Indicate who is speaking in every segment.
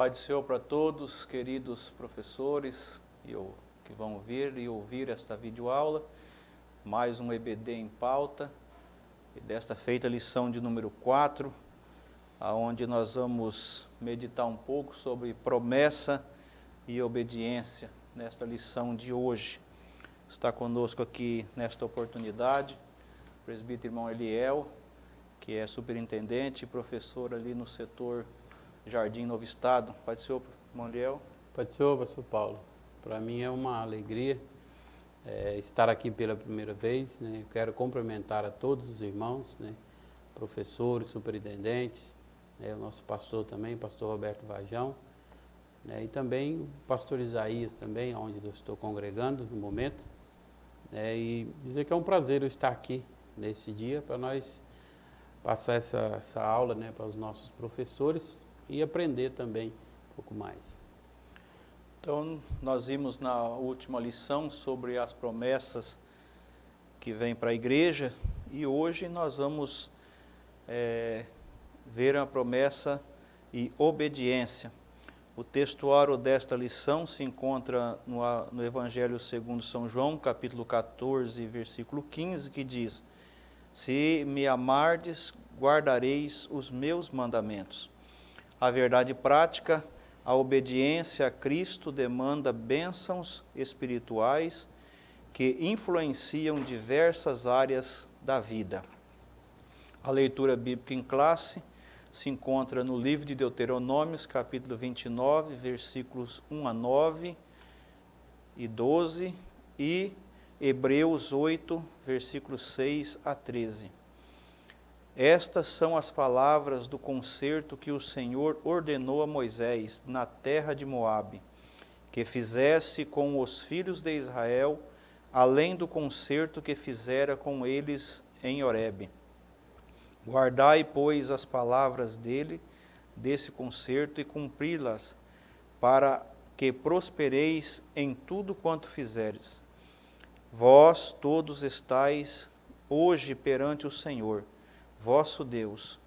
Speaker 1: Pai do Senhor para todos, queridos professores que vão vir e ouvir esta videoaula, mais um EBD em pauta, e desta feita a lição de número 4, onde nós vamos meditar um pouco sobre promessa e obediência nesta lição de hoje. Está conosco aqui nesta oportunidade o presbítero irmão Eliel, que é superintendente e professor ali no setor Jardim Novo Estado. Pai do Senhor, irmão Eliel.
Speaker 2: Pai do Senhor, pastor Paulo. Para mim é uma alegria estar aqui pela primeira vez, né? Eu quero cumprimentar a todos os irmãos, né? Professores, superintendentes, né? O nosso pastor também, pastor Roberto Vajão, né? E também o pastor Isaías também, onde eu estou congregando no momento, né? E dizer que é um prazer eu estar aqui nesse dia para nós passar essa aula, né, para os nossos professores e aprender também um pouco mais.
Speaker 1: Então, nós vimos na última lição sobre as promessas que vêm para a igreja, e hoje nós vamos ver a promessa e obediência. O textuário desta lição se encontra no Evangelho segundo São João, capítulo 14, versículo 15, que diz: Se me amardes, guardareis os meus mandamentos. A verdade prática, a obediência a Cristo demanda bênçãos espirituais que influenciam diversas áreas da vida. A leitura bíblica em classe se encontra no livro de Deuteronômios, capítulo 29, versículos 1 a 9 e 12, e Hebreus 8, versículos 6 a 13. Estas são as palavras do concerto que o Senhor ordenou a Moisés na terra de Moabe, que fizesse com os filhos de Israel, além do concerto que fizera com eles em Horebe. Guardai, pois, as palavras desse concerto, e cumpri-las, para que prospereis em tudo quanto fizeres. Vós todos estáis hoje perante o Senhor, vosso Deus,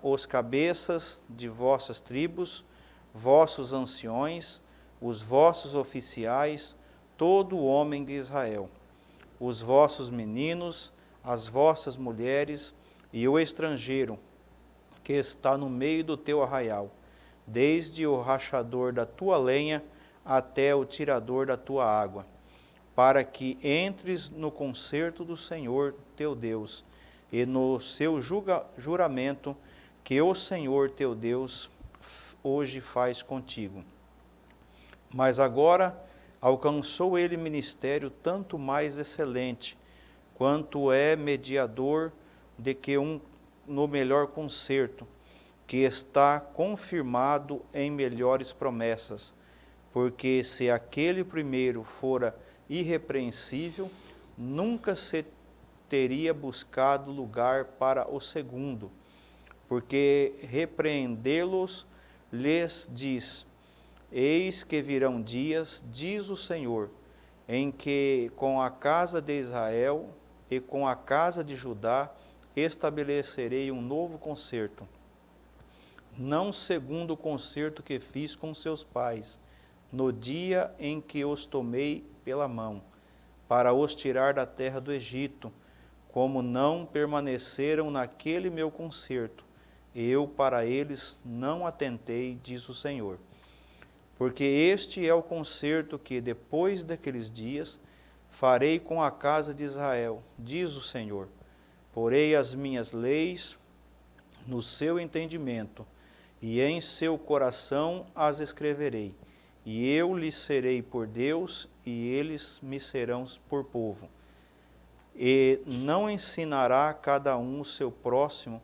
Speaker 1: os cabeças de vossas tribos, vossos anciões, os vossos oficiais, todo o homem de Israel, os vossos meninos, as vossas mulheres e o estrangeiro que está no meio do teu arraial, desde o rachador da tua lenha até o tirador da tua água, para que entres no concerto do Senhor teu Deus e no seu juramento que o Senhor teu Deus hoje faz contigo. Mas agora alcançou ele ministério tanto mais excelente, quanto é mediador de que no melhor concerto, que está confirmado em melhores promessas, porque se aquele primeiro fora irrepreensível, nunca se teria buscado lugar para o segundo, porque repreendê-los lhes diz: Eis que virão dias, diz o Senhor, em que com a casa de Israel e com a casa de Judá estabelecerei um novo concerto, não segundo o concerto que fiz com seus pais, no dia em que os tomei pela mão, para os tirar da terra do Egito, como não permaneceram naquele meu concerto, eu para eles não atentei, diz o Senhor. Porque este é o concerto que, depois daqueles dias, farei com a casa de Israel, diz o Senhor. Porei as minhas leis no seu entendimento, e em seu coração as escreverei, e eu lhes serei por Deus, e eles me serão por povo. E não ensinará cada um o seu próximo,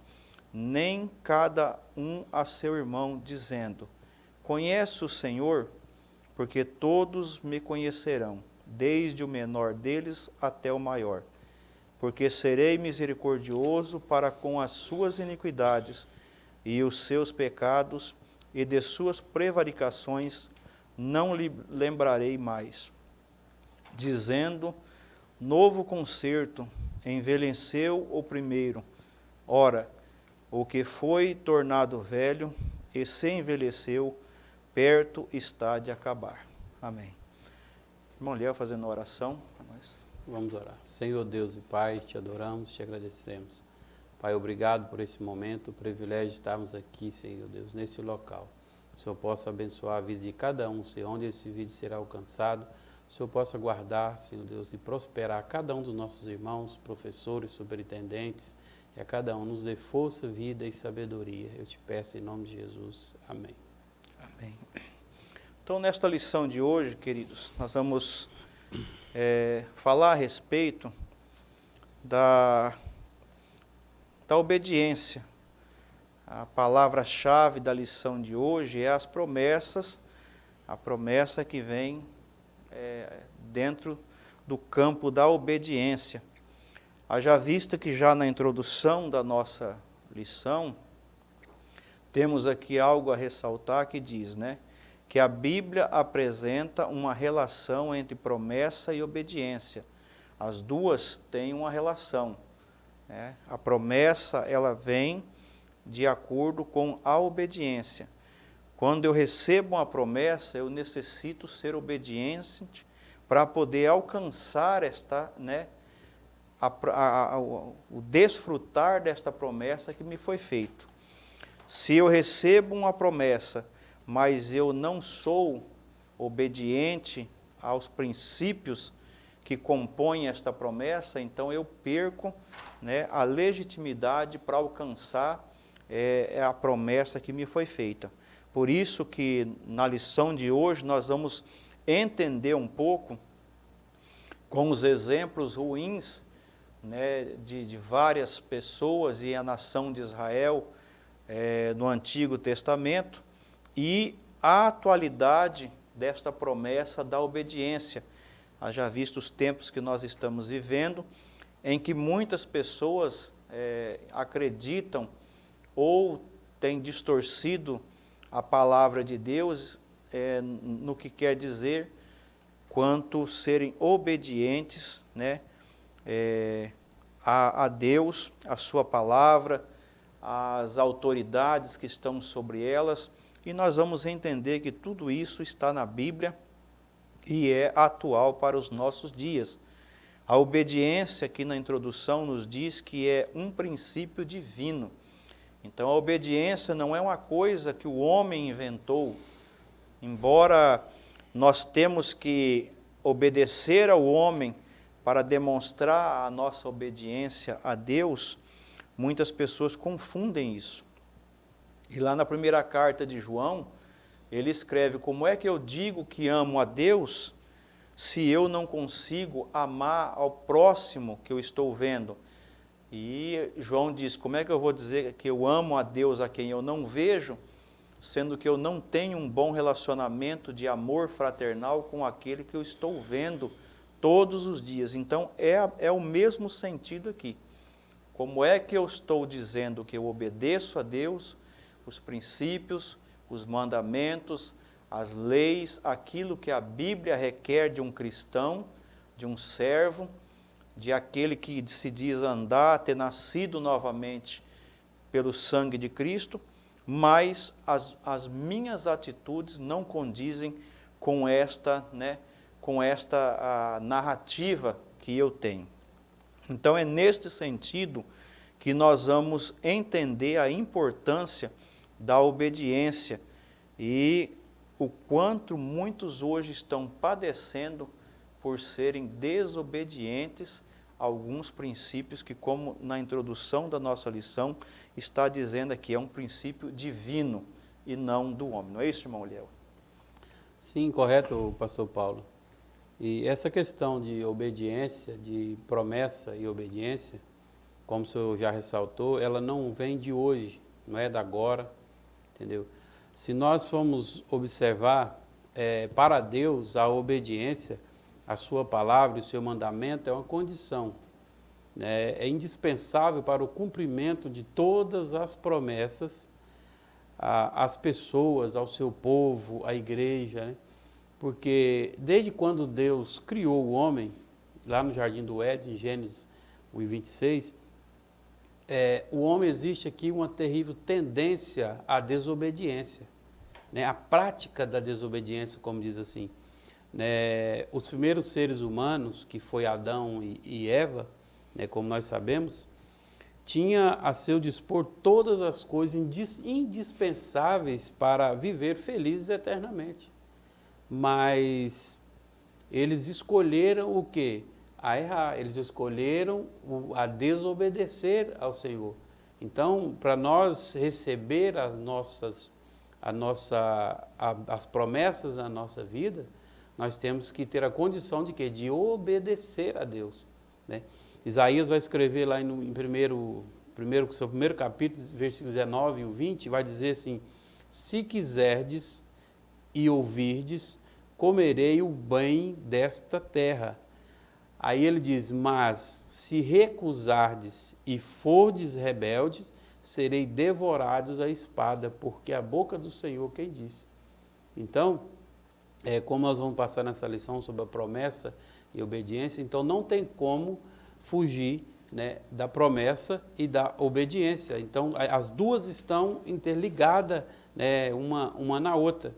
Speaker 1: nem cada um a seu irmão, dizendo: Conhece o Senhor? Porque todos me conhecerão, desde o menor deles até o maior. Porque serei misericordioso para com as suas iniquidades e os seus pecados, e de suas prevaricações não lhe lembrarei mais. Dizendo: Novo concerto, envelheceu o primeiro. Ora, o que foi tornado velho e se envelheceu, perto está de acabar. Amém. Irmão Léo fazendo uma oração para nós.
Speaker 2: Vamos orar. Senhor Deus e Pai, te adoramos, te agradecemos. Pai, obrigado por esse momento, o privilégio de estarmos aqui, Senhor Deus, nesse local. O Senhor possa abençoar a vida de cada um, Senhor, onde esse vídeo será alcançado. O Senhor possa guardar, Senhor Deus, e prosperar cada um dos nossos irmãos, professores, superintendentes, e a cada um nos dê força, vida e sabedoria. Eu te peço em nome de Jesus. Amém.
Speaker 1: Amém. Então, nesta lição de hoje, queridos, nós vamos falar a respeito da obediência. A palavra-chave da lição de hoje é as promessas, a promessa que vem dentro do campo da obediência. Haja vista que já na introdução da nossa lição, temos aqui algo a ressaltar que diz, né, que a Bíblia apresenta uma relação entre promessa e obediência. As duas têm uma relação. A promessa, ela vem de acordo com a obediência. Quando eu recebo uma promessa, eu necessito ser obediente para poder alcançar o desfrutar desta promessa que me foi feito. Se eu recebo uma promessa, mas eu não sou obediente aos princípios que compõem esta promessa, então eu perco a legitimidade para alcançar a promessa que me foi feita. Por isso que na lição de hoje nós vamos entender um pouco com os exemplos ruins de várias pessoas e a nação de Israel no Antigo Testamento e a atualidade desta promessa da obediência. Haja visto os tempos que nós estamos vivendo, em que muitas pessoas acreditam ou têm distorcido a palavra de Deus no que quer dizer quanto serem obedientes a Deus, a sua palavra, as autoridades que estão sobre elas, e nós vamos entender que tudo isso está na Bíblia e é atual para os nossos dias. A obediência, aqui na introdução, nos diz que é um princípio divino. Então, a obediência não é uma coisa que o homem inventou. Embora nós temos que obedecer ao homem para demonstrar a nossa obediência a Deus, muitas pessoas confundem isso. E lá na primeira carta de João, ele escreve: como é que eu digo que amo a Deus se eu não consigo amar ao próximo que eu estou vendo? E João diz: como é que eu vou dizer que eu amo a Deus a quem eu não vejo, sendo que eu não tenho um bom relacionamento de amor fraternal com aquele que eu estou vendo todos os dias? Então é o mesmo sentido aqui. Como é que eu estou dizendo que eu obedeço a Deus, os princípios, os mandamentos, as leis, aquilo que a Bíblia requer de um cristão, de um servo, de aquele que se diz andar, ter nascido novamente pelo sangue de Cristo, mas as minhas atitudes não condizem com esta narrativa que eu tenho. Então é neste sentido que nós vamos entender a importância da obediência e o quanto muitos hoje estão padecendo por serem desobedientes a alguns princípios que, como na introdução da nossa lição, está dizendo aqui, é um princípio divino e não do homem. Não é isso, irmão Léo?
Speaker 2: Sim, correto, pastor Paulo. E essa questão de obediência, de promessa e obediência, como o senhor já ressaltou, ela não vem de hoje, não é da agora, entendeu? Se nós formos observar, para Deus, a obediência, a sua palavra e o seu mandamento é uma condição, é indispensável para o cumprimento de todas as promessas às pessoas, ao seu povo, à igreja, né? Porque desde quando Deus criou o homem, lá no Jardim do Éden, em Gênesis 1:26, o homem existe aqui uma terrível tendência à desobediência, né? A prática da desobediência, como diz assim. Né? Os primeiros seres humanos, que foi Adão e Eva, né, como nós sabemos, tinha a seu dispor todas as coisas indispensáveis para viver felizes eternamente. Mas eles escolheram o quê? A errar, eles escolheram a desobedecer ao Senhor. Então, para nós receber as promessas da nossa vida, nós temos que ter a condição de quê? De obedecer a Deus, né? Isaías vai escrever lá seu primeiro capítulo, versículos 19 e 20, vai dizer assim: se quiserdes e ouvirdes, comerei o bem desta terra. Aí ele diz, mas se recusardes e fordes rebeldes, serei devorados à espada, porque a boca do Senhor quem disse. Então, como nós vamos passar nessa lição sobre a promessa e obediência, então não tem como fugir, né, da promessa e da obediência. Então, as duas estão interligadas, né, uma na outra.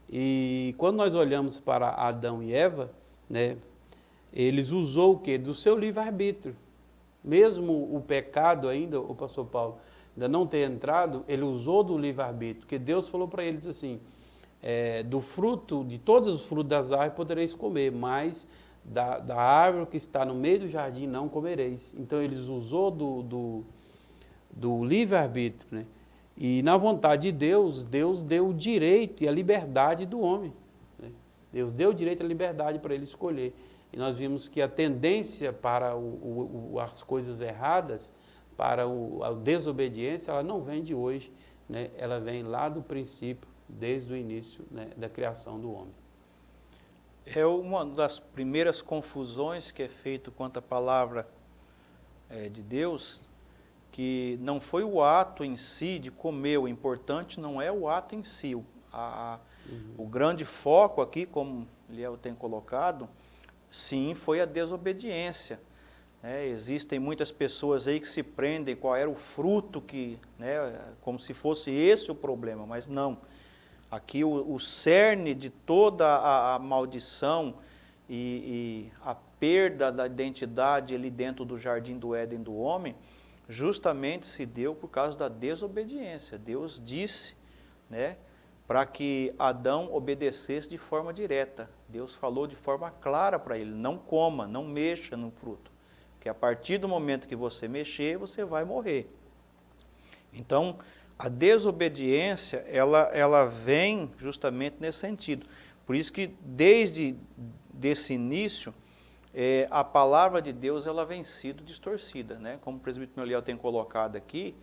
Speaker 2: E quando nós olhamos para Adão e Eva, né, eles usou o quê? Do seu livre-arbítrio. Mesmo o pecado ainda, o pastor Paulo, ainda não ter entrado, ele usou do livre-arbítrio, porque Deus falou para eles assim, do fruto, de todos os frutos das árvores podereis comer, mas da árvore que está no meio do jardim não comereis. Então eles usou do livre-arbítrio, né? E na vontade de Deus, Deus deu o direito e a liberdade do homem, né? Deus deu o direito e a liberdade para ele escolher. E nós vimos que a tendência para as coisas erradas, para a desobediência, ela não vem de hoje, né? Ela vem lá do princípio, desde o início, né, da criação do homem.
Speaker 1: É uma das primeiras confusões que é feito quanto à palavra de Deus, que não foi o ato em si de comer, o importante não é o ato em si. O grande foco aqui, como Liel tem colocado, sim, foi a desobediência. Existem muitas pessoas aí que se prendem qual era o fruto que, né, como se fosse esse o problema, mas não. Aqui o cerne de toda a maldição e a perda da identidade ali dentro do jardim do Éden do homem, justamente se deu por causa da desobediência. Deus disse, né, para que Adão obedecesse de forma direta. Deus falou de forma clara para ele, não coma, não mexa no fruto, porque a partir do momento que você mexer, você vai morrer. Então, a desobediência, ela vem justamente nesse sentido. Por isso que desde esse início, a palavra de Deus ela vem sido distorcida, né? Como o presbítero Meliel tem colocado aqui,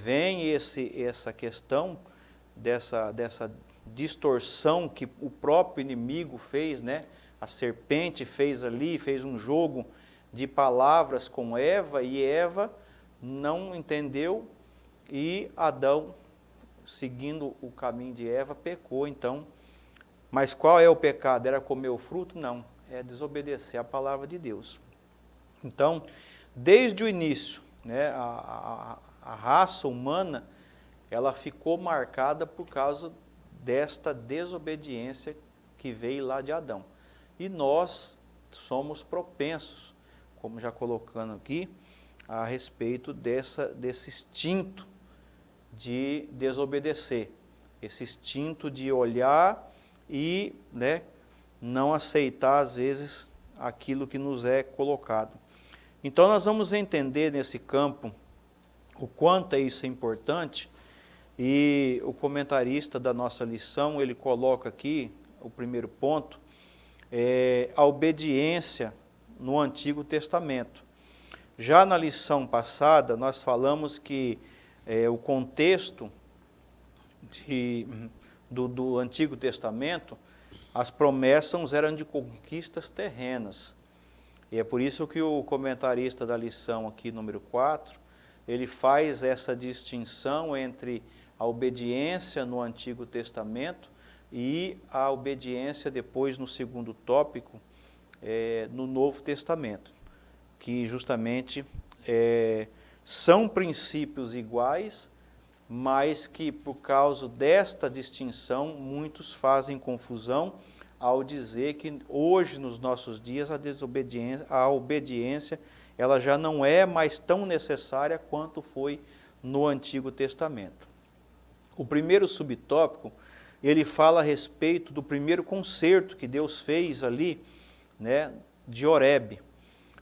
Speaker 1: vem essa questão dessa distorção que o próprio inimigo fez, né? A serpente fez ali, fez um jogo de palavras com Eva, e Eva não entendeu, e Adão, seguindo o caminho de Eva, pecou. Então, mas qual é o pecado? Era comer o fruto? Não, é desobedecer a palavra de Deus. Então, desde o início, né, a raça humana, ela ficou marcada por causa desta desobediência que veio lá de Adão. E nós somos propensos, como já colocando aqui, a respeito desse instinto de desobedecer, esse instinto de olhar e, né, não aceitar às vezes aquilo que nos é colocado. Então nós vamos entender nesse campo o quanto isso é importante, e o comentarista da nossa lição, ele coloca aqui o primeiro ponto, a obediência no Antigo Testamento. Já na lição passada, nós falamos que o contexto do Antigo Testamento, as promessas eram de conquistas terrenas. E é por isso que o comentarista da lição aqui, número 4, ele faz essa distinção entre a obediência no Antigo Testamento e a obediência depois no segundo tópico, no Novo Testamento, que justamente são princípios iguais, mas que por causa desta distinção, muitos fazem confusão ao dizer que hoje, nos nossos dias, a obediência ela já não é mais tão necessária quanto foi no Antigo Testamento. O primeiro subtópico, ele fala a respeito do primeiro concerto que Deus fez ali, né, de Horebe.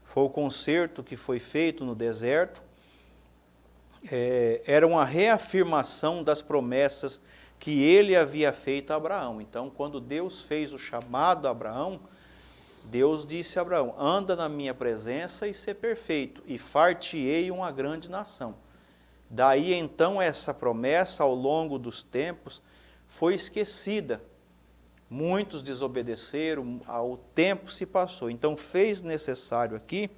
Speaker 1: Foi o concerto que foi feito no deserto, era uma reafirmação das promessas que ele havia feito a Abraão. Então, quando Deus fez o chamado a Abraão, Deus disse a Abraão, anda na minha presença e ser perfeito, e far-te-ei uma grande nação. Daí então essa promessa ao longo dos tempos foi esquecida. Muitos desobedeceram, o tempo se passou. Então fez necessário aqui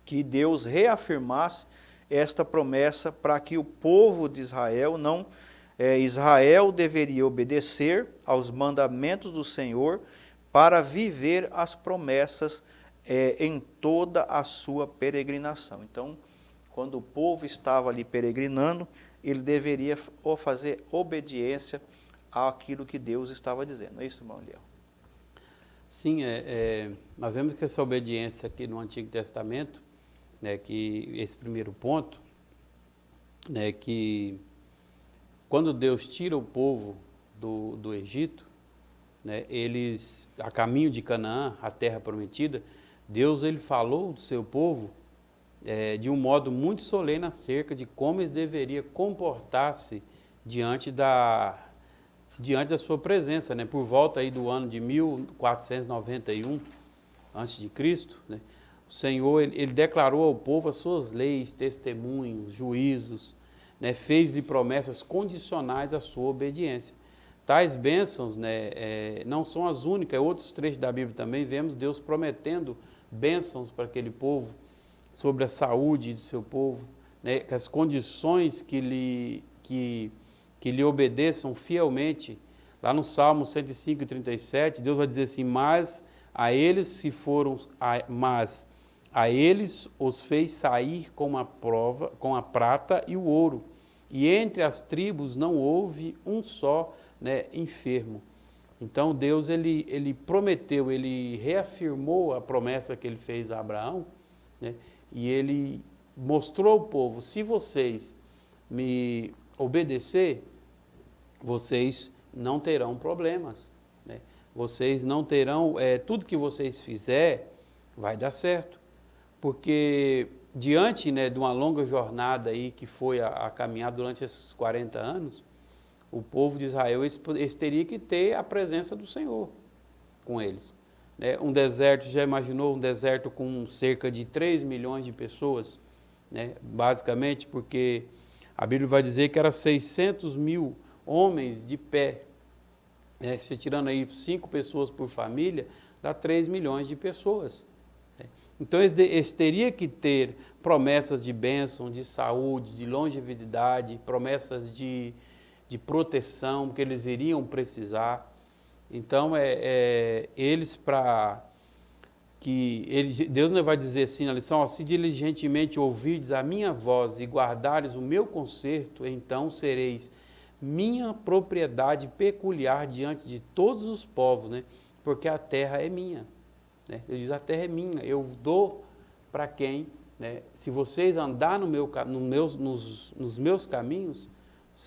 Speaker 1: que Deus reafirmasse esta promessa para que o povo de Israel Israel deveria obedecer aos mandamentos do Senhor para viver as promessas em toda a sua peregrinação. Então, quando o povo estava ali peregrinando, ele deveria fazer obediência àquilo que Deus estava dizendo. É isso, irmão Eliel?
Speaker 2: Sim, nós vemos que essa obediência aqui no Antigo Testamento, né, que esse primeiro ponto, né, que quando Deus tira o povo do Egito, né, eles, a caminho de Canaã, a terra prometida, Deus ele falou do seu povo de um modo muito solene acerca de como eles deveriam comportar-se diante da sua presença, né? Por volta aí do ano de 1491 a.C., né? O Senhor ele declarou ao povo as suas leis, testemunhos, juízos, né? Fez-lhe promessas condicionais à sua obediência. Tais bênçãos, né, não são as únicas, outros trechos da Bíblia também vemos Deus prometendo bênçãos para aquele povo, sobre a saúde do seu povo, né, que as condições que lhe obedeçam fielmente. Lá no Salmo 105 e 37, Deus vai dizer assim, mas a eles os fez sair com a prata e o ouro, e entre as tribos não houve um só, né, enfermo. Então Deus ele prometeu, ele reafirmou a promessa que ele fez a Abraão, né, e ele mostrou ao povo, se vocês me obedecer, vocês não terão problemas, né? Vocês não terão, tudo que vocês fizer vai dar certo, porque diante, né, de uma longa jornada aí que foi a caminhar durante esses 40 anos, o povo de Israel eles teriam que ter a presença do Senhor com eles. Um deserto, já imaginou um deserto com cerca de 3 milhões de pessoas? Né? Basicamente porque a Bíblia vai dizer que era 600 mil homens de pé. Você tirando aí 5 pessoas por família, dá 3 milhões de pessoas. Então eles teriam que ter promessas de bênção, de saúde, de longevidade, promessas de proteção que eles iriam precisar. Então, Deus não vai dizer assim na lição, se diligentemente ouvirdes a minha voz e guardares o meu conserto, então sereis minha propriedade peculiar diante de todos os povos, né? Porque a terra é minha. Né? Ele diz, a terra é minha, eu dou para quem, né? Se vocês andar nos meus caminhos,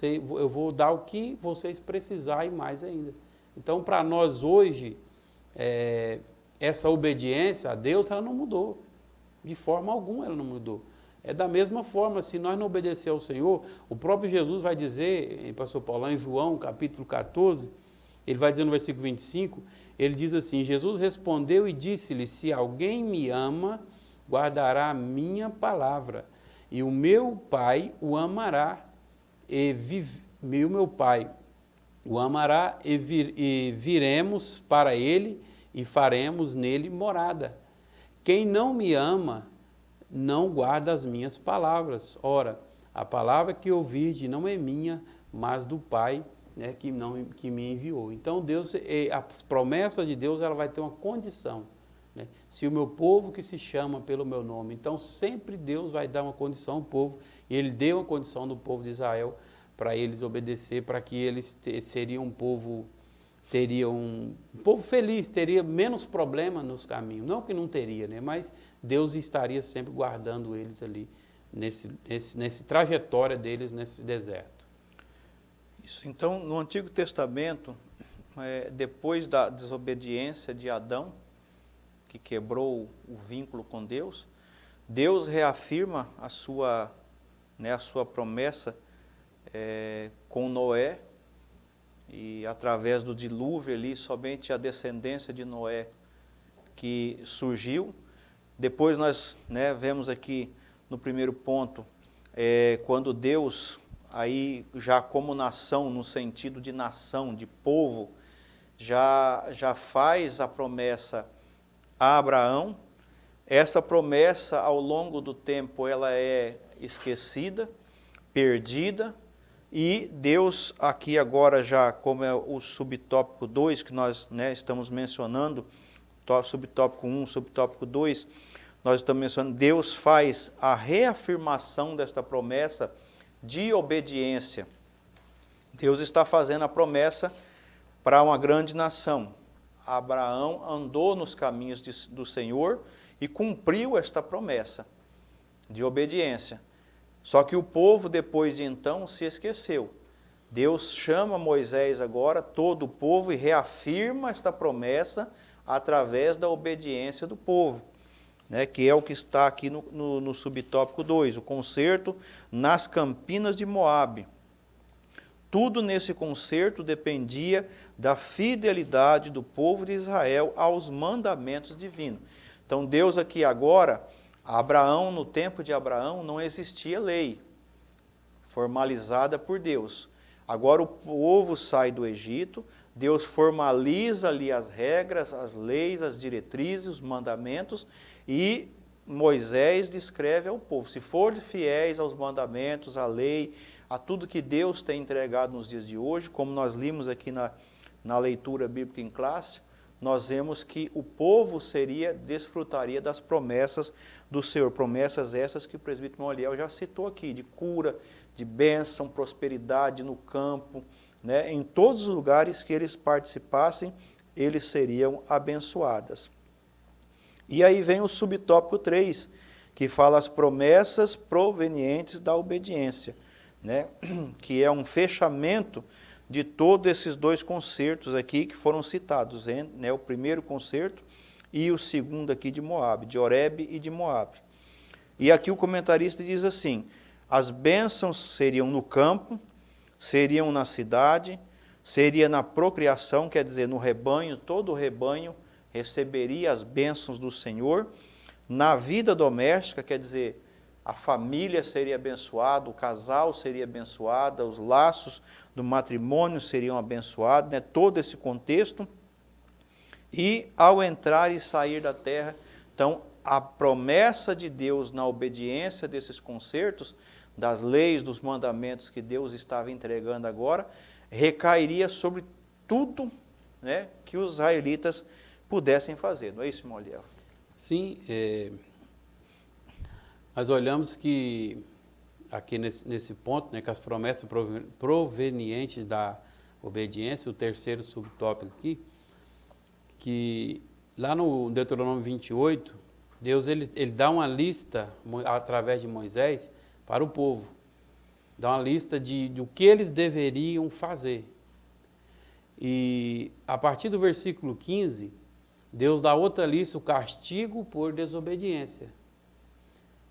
Speaker 2: eu vou dar o que vocês precisarem mais ainda. Então, para nós hoje, essa obediência a Deus, ela não mudou. De forma alguma ela não mudou. Da mesma forma, se nós não obedecer ao Senhor, o próprio Jesus vai dizer, pastor Paulo, lá em João, capítulo 14, ele vai dizer no versículo 25, ele diz assim, Jesus respondeu e disse-lhe, se alguém me ama, guardará a minha palavra, e o meu Pai o amará, e viremos para ele e faremos nele morada. Quem não me ama, não guarda as minhas palavras. Ora, a palavra que ouvirdes não é minha, mas do Pai, né, que me enviou. Então, Deus, as promessas de Deus, ela vai ter uma condição, né? Se o meu povo que se chama pelo meu nome, então sempre Deus vai dar uma condição ao povo, e Ele deu uma condição do povo de Israel para eles obedecer, para que eles seriam um povo, teriam um povo feliz, teria menos problema nos caminhos, não que não teria, né? Mas Deus estaria sempre guardando eles ali, nesse trajetória deles nesse deserto.
Speaker 1: Isso. Então, no Antigo Testamento, depois da desobediência de Adão, que quebrou o vínculo com Deus, Deus reafirma a sua promessa com Noé, e através do dilúvio ali, somente a descendência de Noé que surgiu. Depois nós vemos aqui no primeiro ponto, quando Deus, aí já como nação, no sentido de nação, de povo, já faz a promessa a Abraão. Essa promessa, ao longo do tempo, ela é esquecida, perdida, e Deus aqui agora já, como é o subtópico 2 que nós estamos mencionando, subtópico 1, subtópico 2, nós estamos mencionando, Deus faz a reafirmação desta promessa de obediência. Deus está fazendo a promessa para uma grande nação. Abraão andou nos caminhos do Senhor e cumpriu esta promessa de obediência. Só que o povo, depois de então, se esqueceu. Deus chama Moisés agora, todo o povo, e reafirma esta promessa através da obediência do povo, que é o que está aqui no subtópico 2, o concerto nas campinas de Moabe. Tudo nesse concerto dependia da fidelidade do povo de Israel aos mandamentos divinos. Então Deus aqui agora, Abraão, no tempo de Abraão, não existia lei formalizada por Deus. Agora o povo sai do Egito, Deus formaliza ali as regras, as leis, as diretrizes, os mandamentos, e Moisés descreve ao povo: se forem fiéis aos mandamentos, à lei, a tudo que Deus tem entregado nos dias de hoje, como nós limos aqui na leitura bíblica em classe, nós vemos que o povo desfrutaria das promessas do Senhor, promessas essas que o presbítero Moliel já citou aqui, de cura, de bênção, prosperidade no campo, em todos os lugares que eles participassem, eles seriam abençoadas. E aí vem o subtópico 3, que fala as promessas provenientes da obediência, que é um fechamento de todos esses dois concertos aqui que foram citados, o primeiro concerto e o segundo aqui de Moabe, de Horebe e de Moabe. E aqui o comentarista diz assim: as bênçãos seriam no campo, seriam na cidade, seria na procriação, quer dizer, no rebanho, todo o rebanho receberia as bênçãos do Senhor. Na vida doméstica, quer dizer, a família seria abençoada, o casal seria abençoado, os laços do matrimônio seriam abençoados, todo esse contexto. E ao entrar e sair da terra, então a promessa de Deus na obediência desses concertos, das leis, dos mandamentos que Deus estava entregando agora, recairia sobre tudo que os israelitas pudessem fazer. Não é isso, Moliel?
Speaker 2: Sim, nós olhamos que aqui nesse ponto, que as promessas provenientes da obediência, o terceiro subtópico aqui, que lá no Deuteronômio 28, Deus ele dá uma lista, através de Moisés, para o povo. Dá uma lista do que eles deveriam fazer. E a partir do versículo 15, Deus dá outra lista, o castigo por desobediência.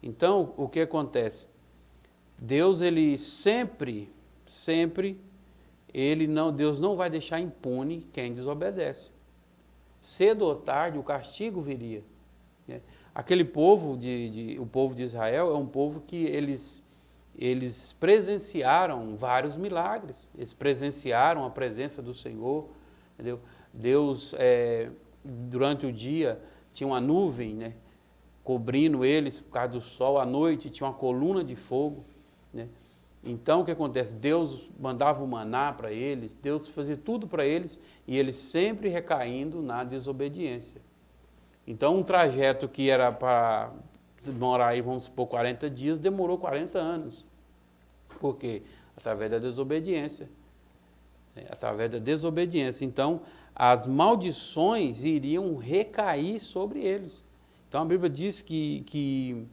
Speaker 2: Então, o que acontece? Deus, ele sempre, Deus não vai deixar impune quem desobedece. Cedo ou tarde, o castigo viria. Aquele povo, o povo de Israel, é um povo que eles presenciaram vários milagres. Eles presenciaram a presença do Senhor. Entendeu? Deus, durante o dia, tinha uma nuvem, cobrindo eles por causa do sol. À noite tinha uma coluna de fogo. Então o que acontece? Deus mandava o maná para eles, Deus fazia tudo para eles, e eles sempre recaindo na desobediência. Então, um trajeto que era para demorar aí, vamos supor, 40 dias, demorou 40 anos. Por quê? Através da desobediência. Através da desobediência. Então, as maldições iriam recair sobre eles. Então, a Bíblia diz que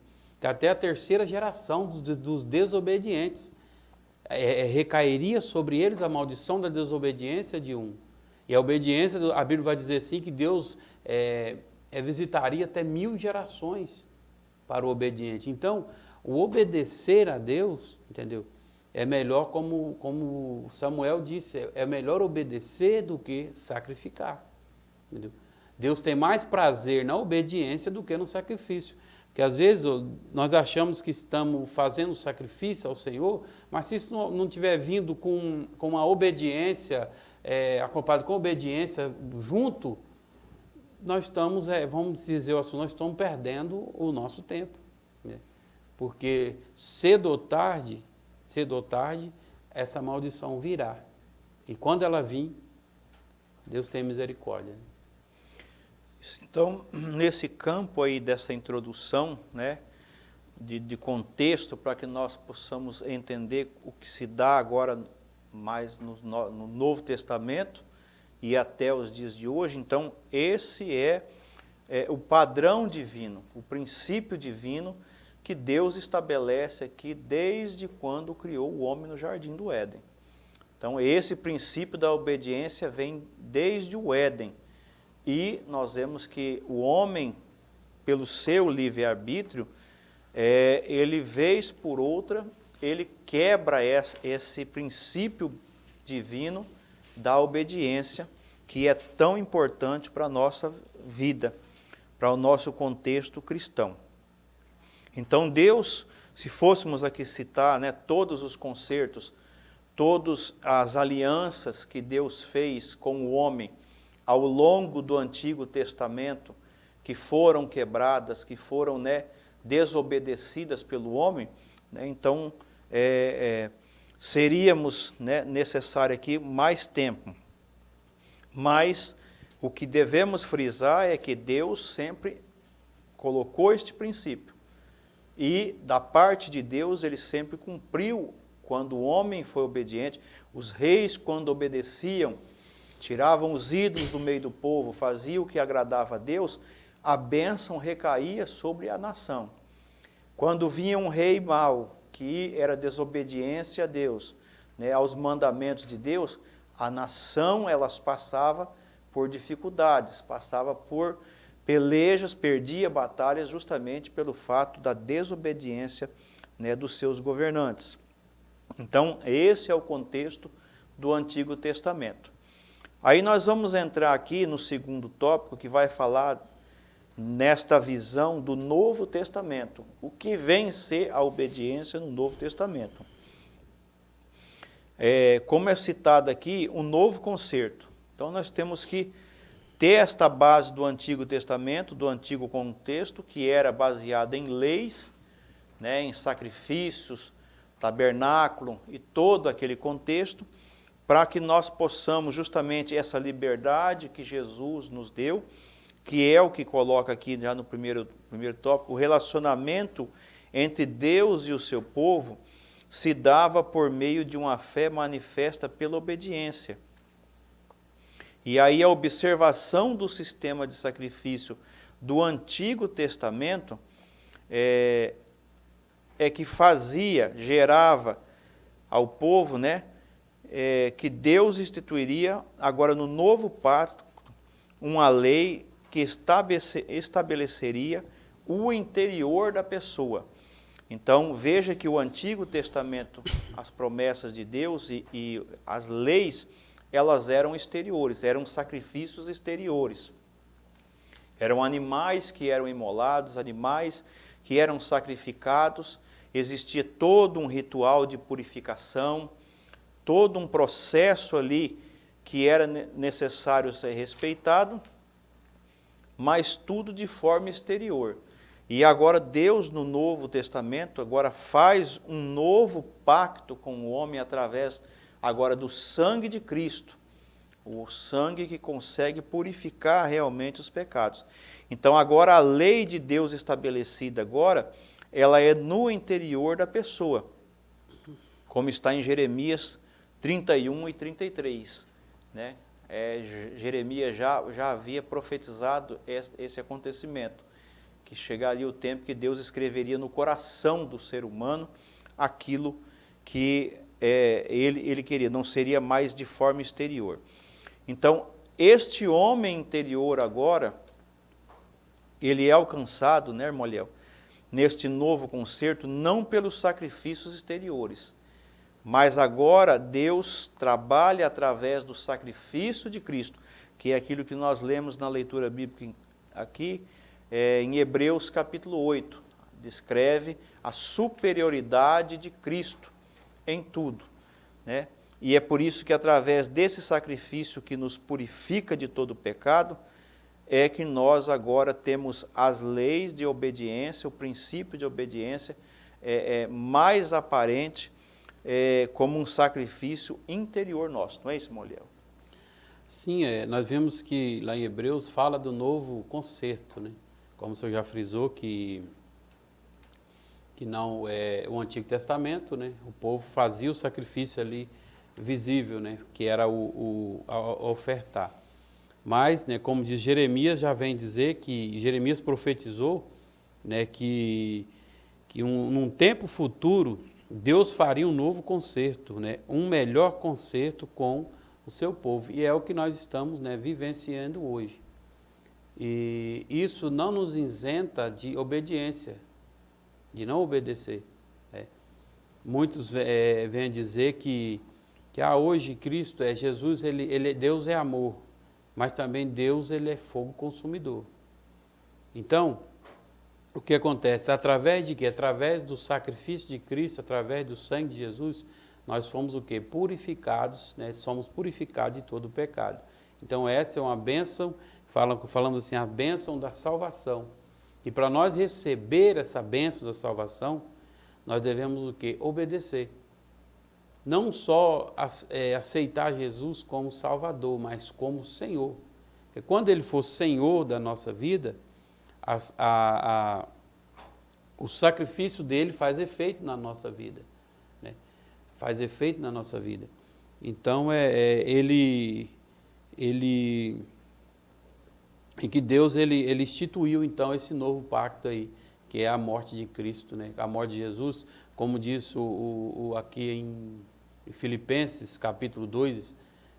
Speaker 2: até a terceira geração dos desobedientes recairia sobre eles a maldição da desobediência de um. E a obediência, a Bíblia vai dizer assim, que Deus visitaria até 1000 gerações para o obediente. Então, o obedecer a Deus, entendeu? É melhor, como Samuel disse, é melhor obedecer do que sacrificar. Entendeu? Deus tem mais prazer na obediência do que no sacrifício. Porque às vezes nós achamos que estamos fazendo sacrifício ao Senhor, mas se isso não tiver vindo com uma obediência, acompanhado com obediência junto, nós estamos, vamos dizer assim, nós estamos perdendo o nosso tempo. Né? Porque cedo ou tarde, essa maldição virá. E quando ela vir, Deus tem misericórdia.
Speaker 1: Então, nesse campo aí dessa introdução, né, de contexto, para que nós possamos entender o que se dá agora mais no Novo Testamento e até os dias de hoje, então esse é o padrão divino, o princípio divino que Deus estabelece aqui desde quando criou o homem no Jardim do Éden. Então esse princípio da obediência vem desde o Éden. E nós vemos que o homem, pelo seu livre-arbítrio, ele, vez por outra, ele quebra esse princípio divino da obediência, que é tão importante para a nossa vida, para o nosso contexto cristão. Então Deus, se fôssemos aqui citar, né, todos os concertos, todas as alianças que Deus fez com o homem, ao longo do Antigo Testamento, que foram quebradas, que foram, né, desobedecidas pelo homem, né, então seríamos, né, necessário aqui mais tempo. Mas o que devemos frisar é que Deus sempre colocou este princípio. E da parte de Deus ele sempre cumpriu quando o homem foi obediente. Os reis, quando obedeciam, tiravam os ídolos do meio do povo, faziam o que agradava a Deus, a bênção recaía sobre a nação. Quando vinha um rei mau, que era desobediência a Deus, né, aos mandamentos de Deus, a nação elas passava por dificuldades, passava por pelejas, perdia batalhas justamente pelo fato da desobediência, né, dos seus governantes. Então, esse é o contexto do Antigo Testamento. Aí nós vamos entrar aqui no segundo tópico, que vai falar nesta visão do Novo Testamento. O que vem ser a obediência no Novo Testamento. Como é citado aqui, um novo concerto. Então nós temos que ter esta base do Antigo Testamento, do antigo contexto, que era baseado em leis, né, em sacrifícios, tabernáculo e todo aquele contexto, para que nós possamos justamente essa liberdade que Jesus nos deu, que é o que coloca aqui já no primeiro tópico, o relacionamento entre Deus e o seu povo se dava por meio de uma fé manifesta pela obediência. E aí a observação do sistema de sacrifício do Antigo Testamento é que gerava ao povo, né, que Deus instituiria agora no novo pacto uma lei que estabeleceria o interior da pessoa. Então veja que o Antigo Testamento, as promessas de Deus e as leis, elas eram exteriores, eram sacrifícios exteriores. Eram animais que eram imolados, animais que eram sacrificados, existia todo um ritual de purificação, todo um processo ali que era necessário ser respeitado, mas tudo de forma exterior. E agora Deus no Novo Testamento agora faz um novo pacto com o homem através agora do sangue de Cristo, o sangue que consegue purificar realmente os pecados. Então agora a lei de Deus estabelecida agora, ela é no interior da pessoa, como está em Jeremias 31 e 33, né? Jeremias já havia profetizado esse acontecimento, que chegaria o tempo que Deus escreveria no coração do ser humano aquilo que ele queria, não seria mais de forma exterior. Então, este homem interior agora, ele é alcançado, né, irmão Léo, neste novo concerto, não pelos sacrifícios exteriores, mas agora Deus trabalha através do sacrifício de Cristo, que é aquilo que nós lemos na leitura bíblica aqui, em Hebreus capítulo 8, descreve a superioridade de Cristo em tudo, né? E é por isso que através desse sacrifício que nos purifica de todo pecado, é que nós agora temos as leis de obediência, o princípio de obediência mais aparente como um sacrifício interior nosso. Não é isso, Moliel?
Speaker 2: Sim, nós vemos que lá em Hebreus fala do novo concerto, né? Como o senhor já frisou, que não é o Antigo Testamento, né? O povo fazia o sacrifício ali visível, né? Que era a ofertar. Mas, né, como diz Jeremias, já vem dizer que Jeremias profetizou, né, que num tempo futuro Deus faria um novo concerto, né, um melhor concerto com o seu povo. E é o que nós estamos, né, vivenciando hoje. E isso não nos isenta de obediência, de não obedecer. Muitos vêm dizer que hoje Cristo Jesus, Deus é amor, mas também Deus ele é fogo consumidor. Então, o que acontece? Através de quê? Através do sacrifício de Cristo, através do sangue de Jesus, nós fomos o quê? Purificados, né? Somos purificados de todo o pecado. Então essa é uma bênção, falamos assim, a bênção da salvação. E para nós receber essa bênção da salvação, nós devemos o quê? Obedecer. Não só aceitar Jesus como Salvador, mas como Senhor. Porque quando Ele for Senhor da nossa vida, o sacrifício dele faz efeito na nossa vida, né? Faz efeito na nossa vida. Então, em que Deus ele instituiu então esse novo pacto aí, que é a morte de Cristo, né? A morte de Jesus, como diz aqui em Filipenses capítulo 2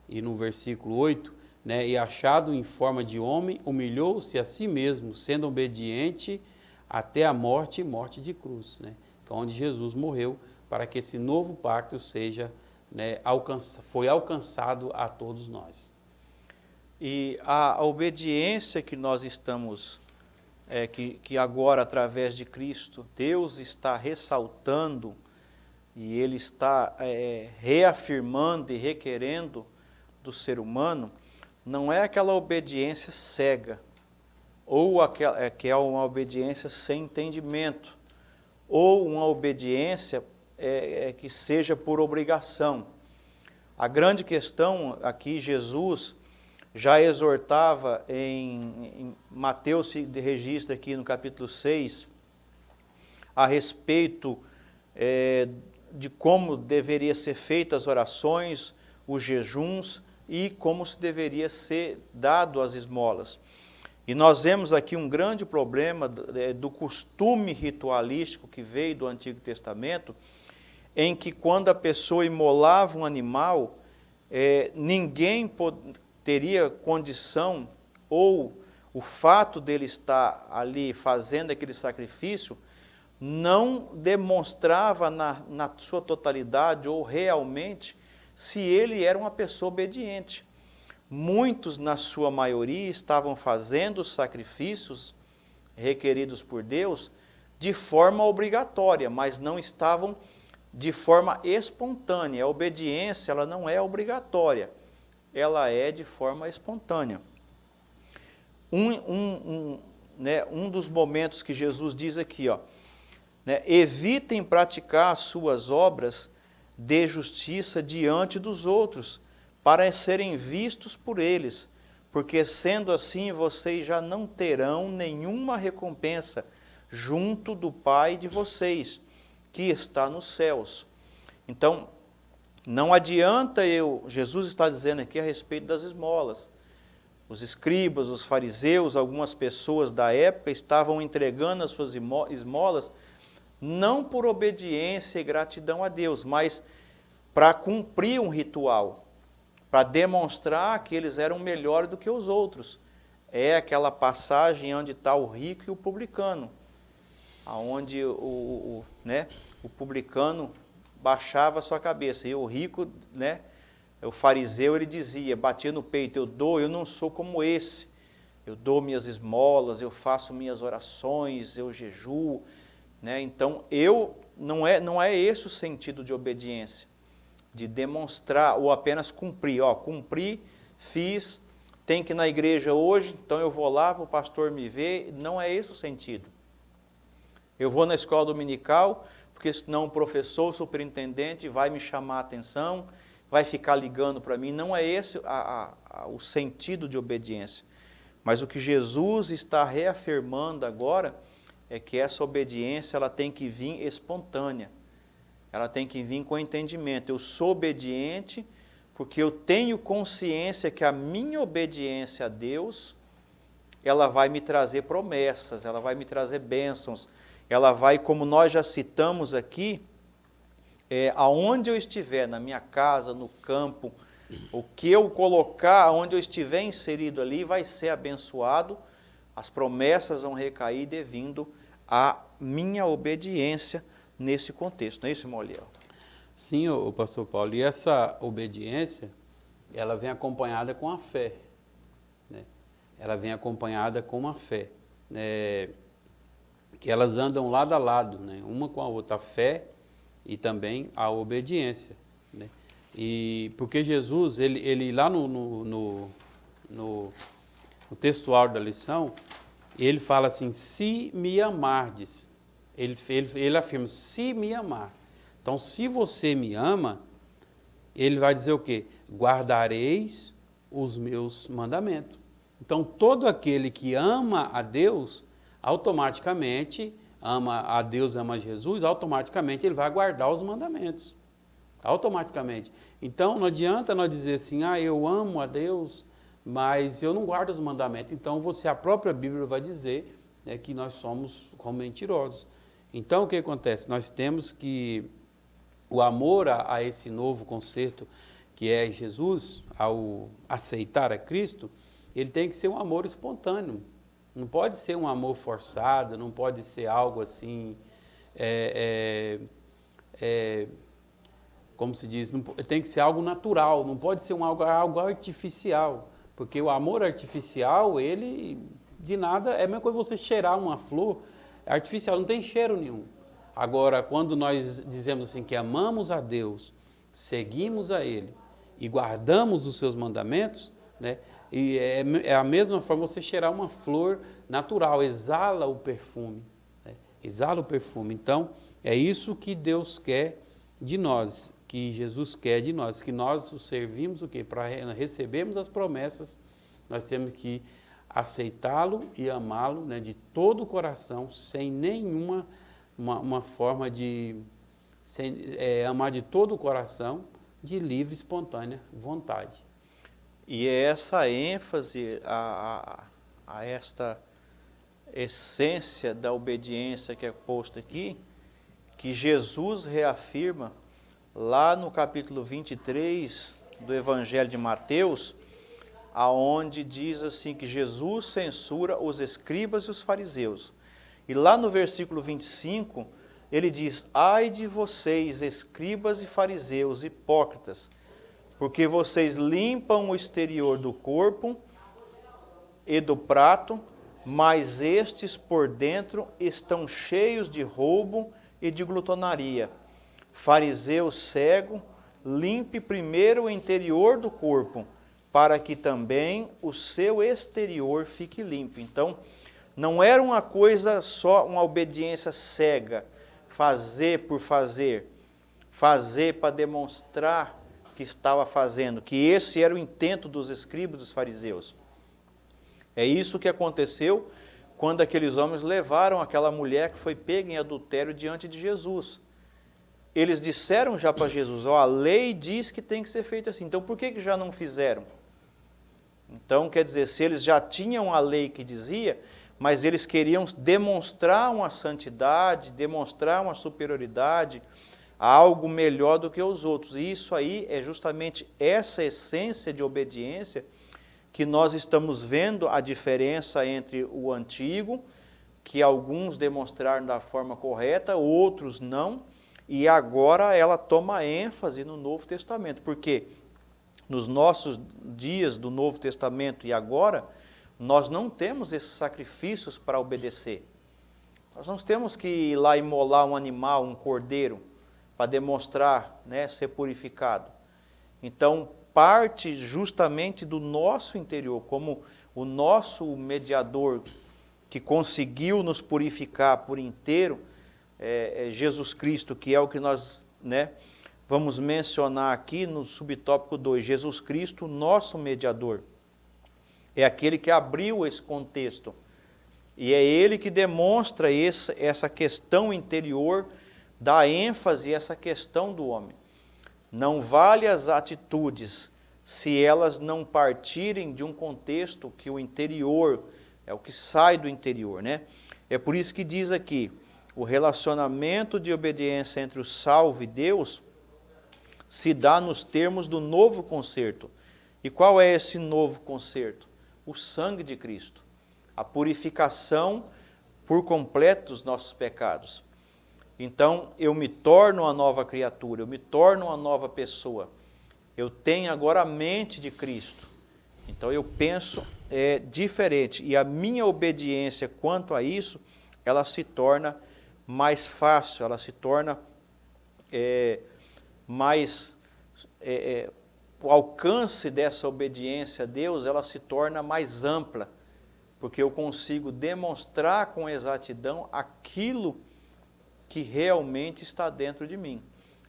Speaker 2: e no versículo 8, né? E achado em forma de homem, humilhou-se a si mesmo, sendo obediente até a morte e morte de cruz, né? Onde Jesus morreu para que esse novo pacto seja, né, foi alcançado a todos nós.
Speaker 1: E a obediência que nós estamos, que agora através de Cristo, Deus está ressaltando e Ele está reafirmando e requerendo do ser humano, não é aquela obediência cega, ou que é uma obediência sem entendimento, ou uma obediência que seja por obrigação. A grande questão aqui, Jesus já exortava em Mateus, registra aqui no capítulo 6, a respeito de como deveria ser feitas as orações, os jejuns e como se deveria ser dado as esmolas. E nós vemos aqui um grande problema do costume ritualístico que veio do Antigo Testamento, em que quando a pessoa imolava um animal, ninguém teria condição, ou o fato dele estar ali fazendo aquele sacrifício, não demonstrava na sua totalidade ou realmente se ele era uma pessoa obediente. Muitos, na sua maioria, estavam fazendo os sacrifícios requeridos por Deus de forma obrigatória, mas não estavam de forma espontânea. A obediência ela não é obrigatória, ela é de forma espontânea. Um dos momentos que Jesus diz aqui, evitem praticar as suas obras de justiça diante dos outros, para serem vistos por eles, porque sendo assim vocês já não terão nenhuma recompensa junto do Pai de vocês, que está nos céus. Então, não adianta Jesus está dizendo aqui a respeito das esmolas. Os escribas, os fariseus, algumas pessoas da época estavam entregando as suas esmolas não por obediência e gratidão a Deus, mas para cumprir um ritual, para demonstrar que eles eram melhores do que os outros. É aquela passagem onde está o rico e o publicano, onde o publicano baixava a sua cabeça, e o rico, o fariseu, ele dizia, batia no peito, eu não sou como esse, eu dou minhas esmolas, eu faço minhas orações, eu jejuo, então não é esse o sentido de obediência, de demonstrar ou apenas cumprir, cumpri, fiz, tem que ir na igreja hoje, então eu vou lá para o pastor me ver, não é esse o sentido. Eu vou na escola dominical, porque senão o professor, o superintendente vai me chamar a atenção, vai ficar ligando para mim, não é esse o sentido de obediência. Mas o que Jesus está reafirmando agora é que essa obediência ela tem que vir espontânea, ela tem que vir com entendimento. Eu sou obediente porque eu tenho consciência que a minha obediência a Deus, ela vai me trazer promessas, ela vai me trazer bênçãos, ela vai, como nós já citamos aqui, aonde eu estiver, na minha casa, no campo, o que eu colocar, onde eu estiver inserido ali, vai ser abençoado, as promessas vão recair devido à minha obediência nesse contexto. Não é isso, irmão Eliel?
Speaker 2: Sim, o pastor Paulo, e essa obediência, ela vem acompanhada com a fé, né? Ela vem acompanhada com uma fé, que elas andam lado a lado, né? Uma com a outra, a fé e também a obediência, né? E porque Jesus, ele lá no textual da lição, ele fala assim, se me amardes, ele afirma, se me amar. Então, se você me ama, ele vai dizer o quê? Guardareis os meus mandamentos. Então, todo aquele que ama a Deus, automaticamente, ama a Deus, ama a Jesus, automaticamente ele vai guardar os mandamentos. Automaticamente. Então, não adianta nós dizer assim, eu amo a Deus, mas eu não guardo os mandamentos. Então, a própria Bíblia vai dizer que nós somos como mentirosos. Então, o que acontece? Nós temos que, o amor a esse novo concerto que é Jesus, ao aceitar a Cristo, ele tem que ser um amor espontâneo. Não pode ser um amor forçado, não pode ser algo assim, como se diz, tem que ser algo natural, não pode ser algo artificial, porque o amor artificial, ele de nada, é a mesma coisa você cheirar uma flor, é artificial, não tem cheiro nenhum. Agora, quando nós dizemos assim que amamos a Deus, seguimos a Ele e guardamos os seus mandamentos, né? E é a mesma forma você cheirar uma flor natural, exala o perfume, né? Exala o perfume. Então, é isso que Deus quer de nós, que Jesus quer de nós, que nós o servimos o quê? Para recebermos as promessas, nós temos que aceitá-lo e amá-lo, né, de todo o coração, sem nenhuma uma forma de amar de todo o coração, de livre, espontânea vontade.
Speaker 1: E é essa ênfase a esta essência da obediência que é posta aqui, que Jesus reafirma lá no capítulo 23 do Evangelho de Mateus, aonde diz assim que Jesus censura os escribas e os fariseus. E lá no versículo 25, ele diz, ai de vocês, escribas e fariseus, hipócritas, porque vocês limpam o exterior do corpo e do prato, mas estes por dentro estão cheios de roubo e de glutonaria. Fariseu cego, limpe primeiro o interior do corpo, para que também o seu exterior fique limpo. Então, não era uma coisa só, uma obediência cega, fazer por fazer, fazer para demonstrar que estava fazendo, que esse era o intento dos escribas, dos fariseus. É isso que aconteceu quando aqueles homens levaram aquela mulher que foi pega em adultério diante de Jesus. Eles disseram já para Jesus, a lei diz que tem que ser feito assim, então por que já não fizeram? Então, quer dizer, se eles já tinham a lei que dizia, mas eles queriam demonstrar uma santidade, demonstrar uma superioridade, algo melhor do que os outros. E isso aí é justamente essa essência de obediência que nós estamos vendo a diferença entre o antigo, que alguns demonstraram da forma correta, outros não, e agora ela toma ênfase no Novo Testamento, porque nos nossos dias do Novo Testamento e agora, nós não temos esses sacrifícios para obedecer. Nós não temos que ir lá imolar um animal, um cordeiro, para demonstrar, né, ser purificado. Então, parte justamente do nosso interior, como o nosso mediador que conseguiu nos purificar por inteiro, Jesus Cristo, que é o que nós, né, vamos mencionar aqui no subtópico 2, Jesus Cristo, nosso mediador. É aquele que abriu esse contexto. E é ele que demonstra essa questão interior, dá ênfase a essa questão do homem. Não vale as atitudes se elas não partirem de um contexto que o interior, é o que sai do interior, né? É por isso que diz aqui, o relacionamento de obediência entre o salvo e Deus se dá nos termos do novo concerto. E qual é esse novo concerto? O sangue de Cristo, a purificação por completo dos nossos pecados. Então, eu me torno uma nova criatura, eu me torno uma nova pessoa. Eu tenho agora a mente de Cristo. Então, eu penso diferente. E a minha obediência quanto a isso, ela se torna mais fácil, ela se torna o alcance dessa obediência a Deus, ela se torna mais ampla, porque eu consigo demonstrar com exatidão aquilo que realmente está dentro de mim.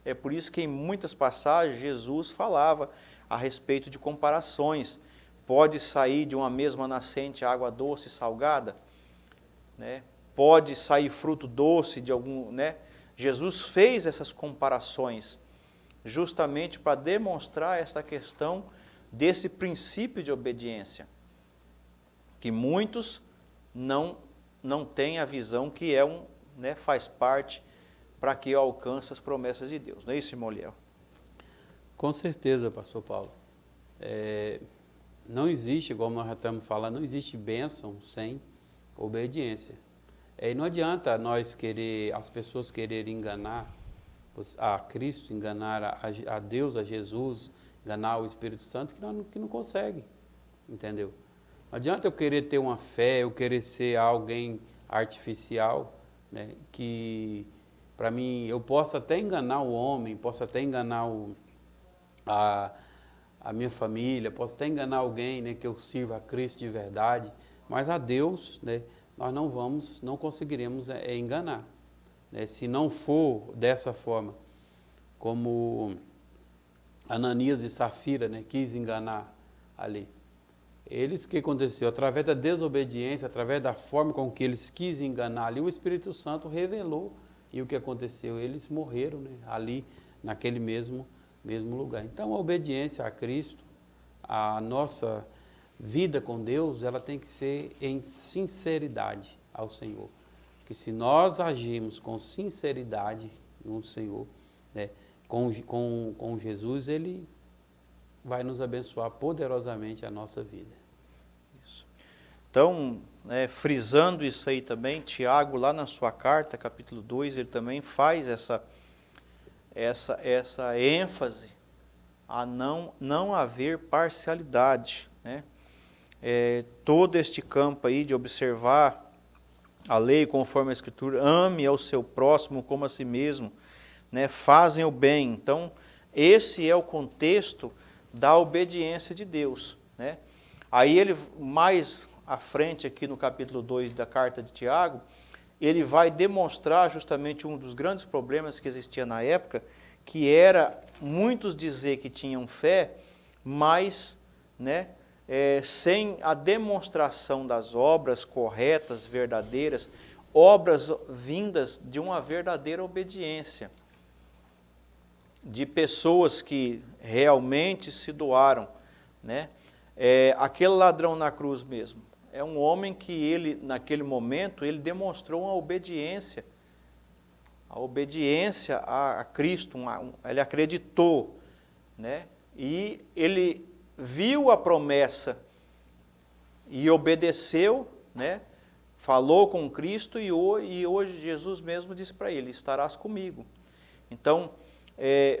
Speaker 1: É por isso que em muitas passagens Jesus falava a respeito de comparações. Pode sair de uma mesma nascente água doce e salgada, né? Pode sair fruto doce de algum, né? Jesus fez essas comparações justamente para demonstrar essa questão desse princípio de obediência, que muitos não têm a visão que faz parte para que alcance as promessas de Deus. Não é isso, irmão Liel?
Speaker 2: Com certeza, pastor Paulo. Não existe, como nós já estamos falando, não existe bênção sem obediência. E não adianta as pessoas quererem enganar a Cristo, enganar a Deus, a Jesus, enganar o Espírito Santo, que não consegue, entendeu? Não adianta eu querer ter uma fé, eu querer ser alguém artificial, né, que para mim eu posso até enganar o homem, posso até enganar a minha família, posso até enganar alguém, né, que eu sirva a Cristo de verdade, mas a Deus, né, nós não conseguiremos enganar. Né, se não for dessa forma, como Ananias e Safira, né, quis enganar ali. O que aconteceu? Através da desobediência, através da forma com que eles quis enganar ali, o Espírito Santo revelou. E o que aconteceu? Eles morreram, né, ali, naquele mesmo lugar. Então, a obediência a Cristo, a nossa vida com Deus, ela tem que ser em sinceridade ao Senhor. Porque se nós agirmos com sinceridade no Senhor, né, com Jesus, Ele vai nos abençoar poderosamente a nossa vida.
Speaker 1: Isso. Então, frisando isso aí também, Tiago, lá na sua carta, capítulo 2, ele também faz essa ênfase a não haver parcialidade, né? Todo este campo aí de observar a lei conforme a Escritura, ame ao seu próximo como a si mesmo, né? Fazem o bem. Então, esse é o contexto da obediência de Deus, né? Aí ele, mais à frente aqui no capítulo 2 da carta de Tiago, ele vai demonstrar justamente um dos grandes problemas que existia na época, que era muitos dizer que tinham fé, mas, né, sem a demonstração das obras corretas, verdadeiras, obras vindas de uma verdadeira obediência, de pessoas que realmente se doaram, né? Aquele ladrão na cruz mesmo, é um homem que ele, naquele momento, ele demonstrou uma obediência, a obediência a Cristo, ele acreditou, né? E ele viu a promessa e obedeceu, né? Falou com Cristo e hoje Jesus mesmo disse para ele, estarás comigo. Então,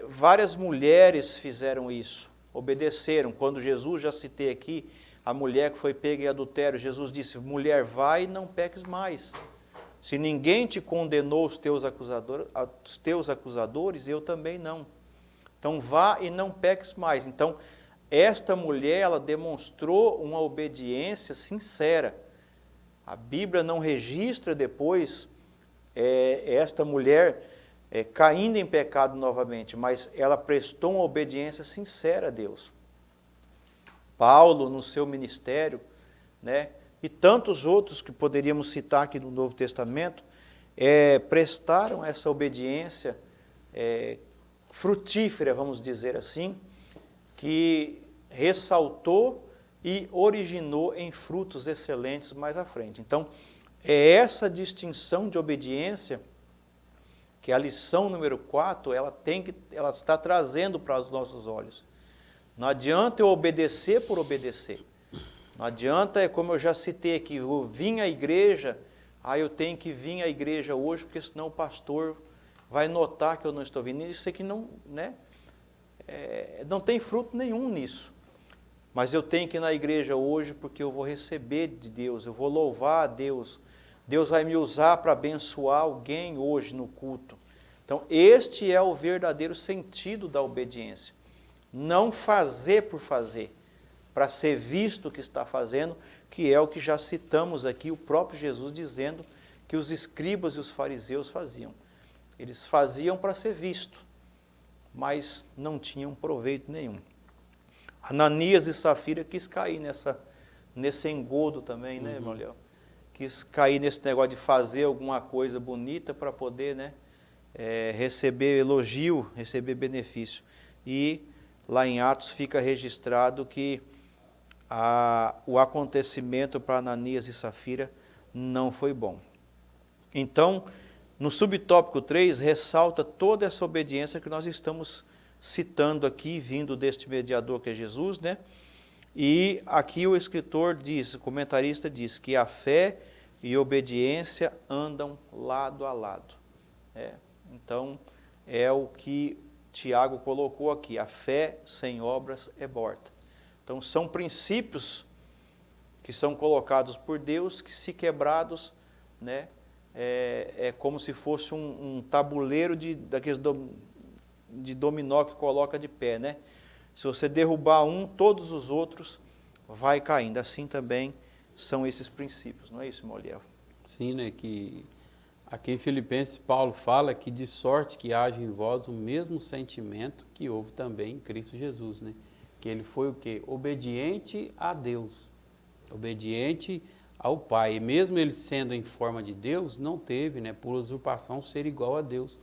Speaker 1: várias mulheres fizeram isso, obedeceram. Quando Jesus, já citei aqui, a mulher que foi pega em adultério, Jesus disse, mulher, vai e não peques mais. Se ninguém te condenou os teus acusadores, eu também não. Então vá e não peques mais. Então, esta mulher, ela demonstrou uma obediência sincera. A Bíblia não registra depois esta mulher caindo em pecado novamente, mas ela prestou uma obediência sincera a Deus. Paulo, no seu ministério, né, e tantos outros que poderíamos citar aqui no Novo Testamento, prestaram essa obediência frutífera, vamos dizer assim, que ressaltou e originou em frutos excelentes mais à frente. Então, é essa distinção de obediência que a lição número 4, ela está trazendo para os nossos olhos. Não adianta eu obedecer por obedecer. Não adianta, como eu já citei aqui, eu vim à igreja, eu tenho que vir à igreja hoje, porque senão o pastor vai notar que eu não estou vindo. Isso aqui não, né? Não tem fruto nenhum nisso. Mas eu tenho que ir na igreja hoje porque eu vou receber de Deus, eu vou louvar a Deus. Deus vai me usar para abençoar alguém hoje no culto. Então, este é o verdadeiro sentido da obediência. Não fazer por fazer, para ser visto o que está fazendo, que é o que já citamos aqui, o próprio Jesus dizendo que os escribas e os fariseus faziam. Eles faziam para ser visto, mas não tinham proveito nenhum. Ananias e Safira quis cair nesse engodo também, né, irmão Léo? Quis cair nesse negócio de fazer alguma coisa bonita para poder, né, receber elogio, receber benefício. E lá em Atos fica registrado que o acontecimento para Ananias e Safira não foi bom. Então, no subtópico 3, ressalta toda essa obediência que nós estamos citando aqui, vindo deste mediador que é Jesus, né? E aqui o escritor diz, o comentarista diz que a fé e obediência andam lado a lado. Então, é o que Tiago colocou aqui, a fé sem obras é morta. Então, são princípios que são colocados por Deus, que se quebrados, né, é como se fosse um tabuleiro daqueles de dominó que coloca de pé, né? Se você derrubar um, todos os outros vai caindo. Assim também são esses princípios, não é isso, irmão Eliel?
Speaker 2: Sim, né, que aqui em Filipenses Paulo fala que de sorte que haja em vós o mesmo sentimento que houve também em Cristo Jesus, né? Que ele foi o quê? Obediente a Deus, obediente ao Pai. E mesmo ele sendo em forma de Deus, não teve, né, por usurpação ser igual a Deus.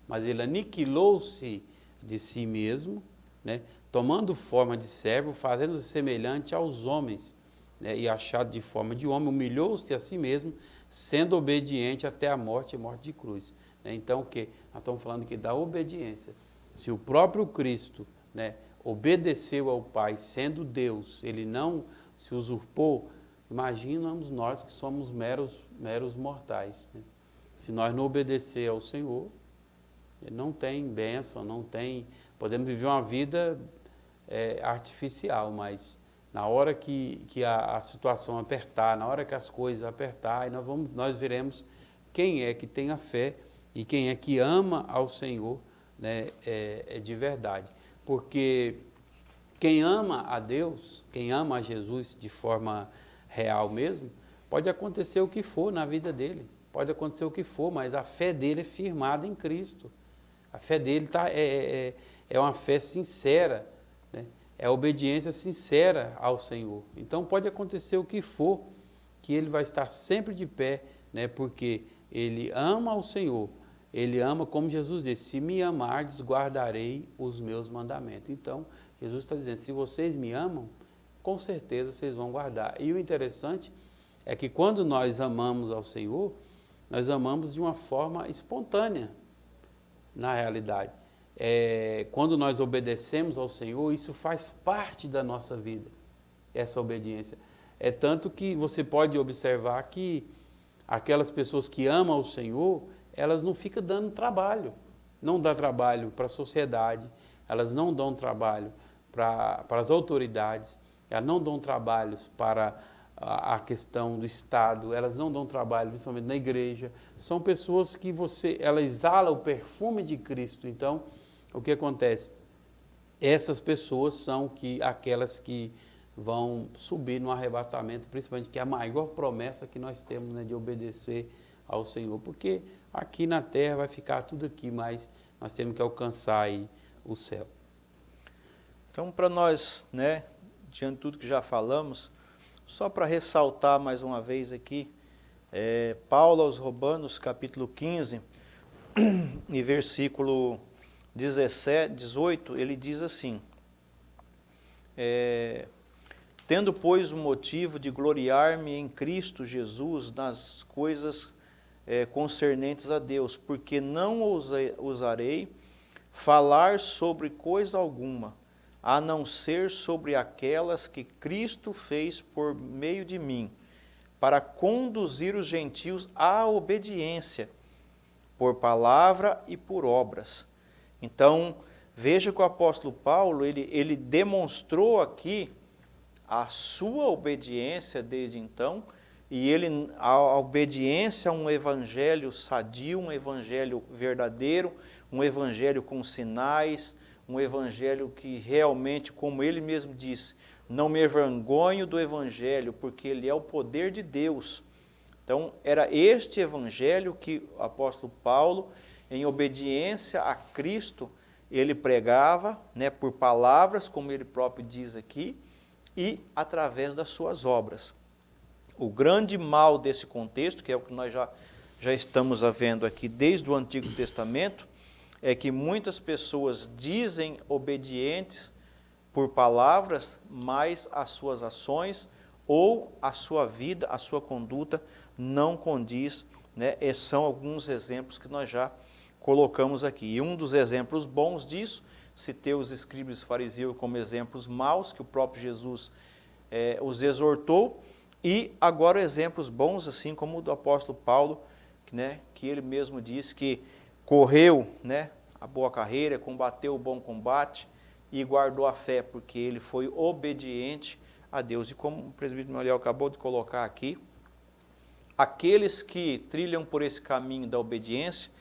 Speaker 2: Mas ele aniquilou-se de si mesmo, né, tomando forma de servo, fazendo-se semelhante aos homens, né, e achado de forma de homem, humilhou-se a si mesmo, sendo obediente até a morte e morte de cruz. Né? Então, o que? Nós estamos falando aqui da obediência. Se o próprio Cristo, né, obedeceu ao Pai, sendo Deus, ele não se usurpou, imaginamos nós que somos meros mortais. Né? Se nós não obedecer ao Senhor, não tem bênção, não tem... Podemos viver uma vida artificial, mas na hora que a situação apertar, na hora que as coisas apertar, nós veremos quem é que tem a fé e quem é que ama ao Senhor, né, de verdade. Porque quem ama a Deus, quem ama a Jesus de forma real mesmo, pode acontecer o que for na vida dele, pode acontecer o que for, mas a fé dele é firmada em Cristo. A fé dele é uma fé sincera, né? É a obediência sincera ao Senhor. Então pode acontecer o que for, que ele vai estar sempre de pé, né? Porque ele ama ao Senhor. Ele ama, como Jesus disse, se me amardes, guardarei os meus mandamentos. Então, Jesus está dizendo, se vocês me amam, com certeza vocês vão guardar. E o interessante é que quando nós amamos ao Senhor, nós amamos de uma forma espontânea, na realidade. Quando nós obedecemos ao Senhor, isso faz parte da nossa vida, essa obediência. É tanto que você pode observar que aquelas pessoas que amam o Senhor, elas não ficam dando trabalho, não dá trabalho para a sociedade, elas não dão trabalho para as autoridades, elas não dão trabalho para a questão do Estado, elas não dão trabalho principalmente na igreja, são pessoas que ela exala o perfume de Cristo. Então, o que acontece? Essas pessoas são aquelas que vão subir no arrebatamento, principalmente, que é a maior promessa que nós temos, né, de obedecer ao Senhor, porque aqui na terra vai ficar tudo aqui, mas nós temos que alcançar aí o céu.
Speaker 1: Então, para nós, né, diante de tudo que já falamos, só para ressaltar mais uma vez aqui, Paulo aos Romanos, capítulo 15, e versículo 18, ele diz assim, tendo, pois, o motivo de gloriar-me em Cristo Jesus nas coisas concernentes a Deus, porque não ousarei falar sobre coisa alguma, a não ser sobre aquelas que Cristo fez por meio de mim, para conduzir os gentios à obediência, por palavra e por obras. Então, veja que o apóstolo Paulo, ele demonstrou aqui a sua obediência desde então, e a obediência a um evangelho sadio, um evangelho verdadeiro, um evangelho com sinais, um evangelho que realmente, como ele mesmo disse, não me envergonho do evangelho, porque ele é o poder de Deus. Então, era este evangelho que o apóstolo Paulo, em obediência a Cristo, ele pregava, né, por palavras, como ele próprio diz aqui, e através das suas obras. O grande mal desse contexto, que é o que nós já estamos vendo aqui desde o Antigo Testamento, é que muitas pessoas dizem obedientes por palavras, mas as suas ações ou a sua vida, a sua conduta não condiz, né? E são alguns exemplos que nós já colocamos aqui. E um dos exemplos bons disso, citei os escribas e fariseus como exemplos maus, que o próprio Jesus os exortou, e agora exemplos bons, assim como o do apóstolo Paulo, né, que ele mesmo disse que correu, né, a boa carreira, combateu o bom combate e guardou a fé, porque ele foi obediente a Deus. E como o presbítero Manuel acabou de colocar aqui, aqueles que trilham por esse caminho da obediência,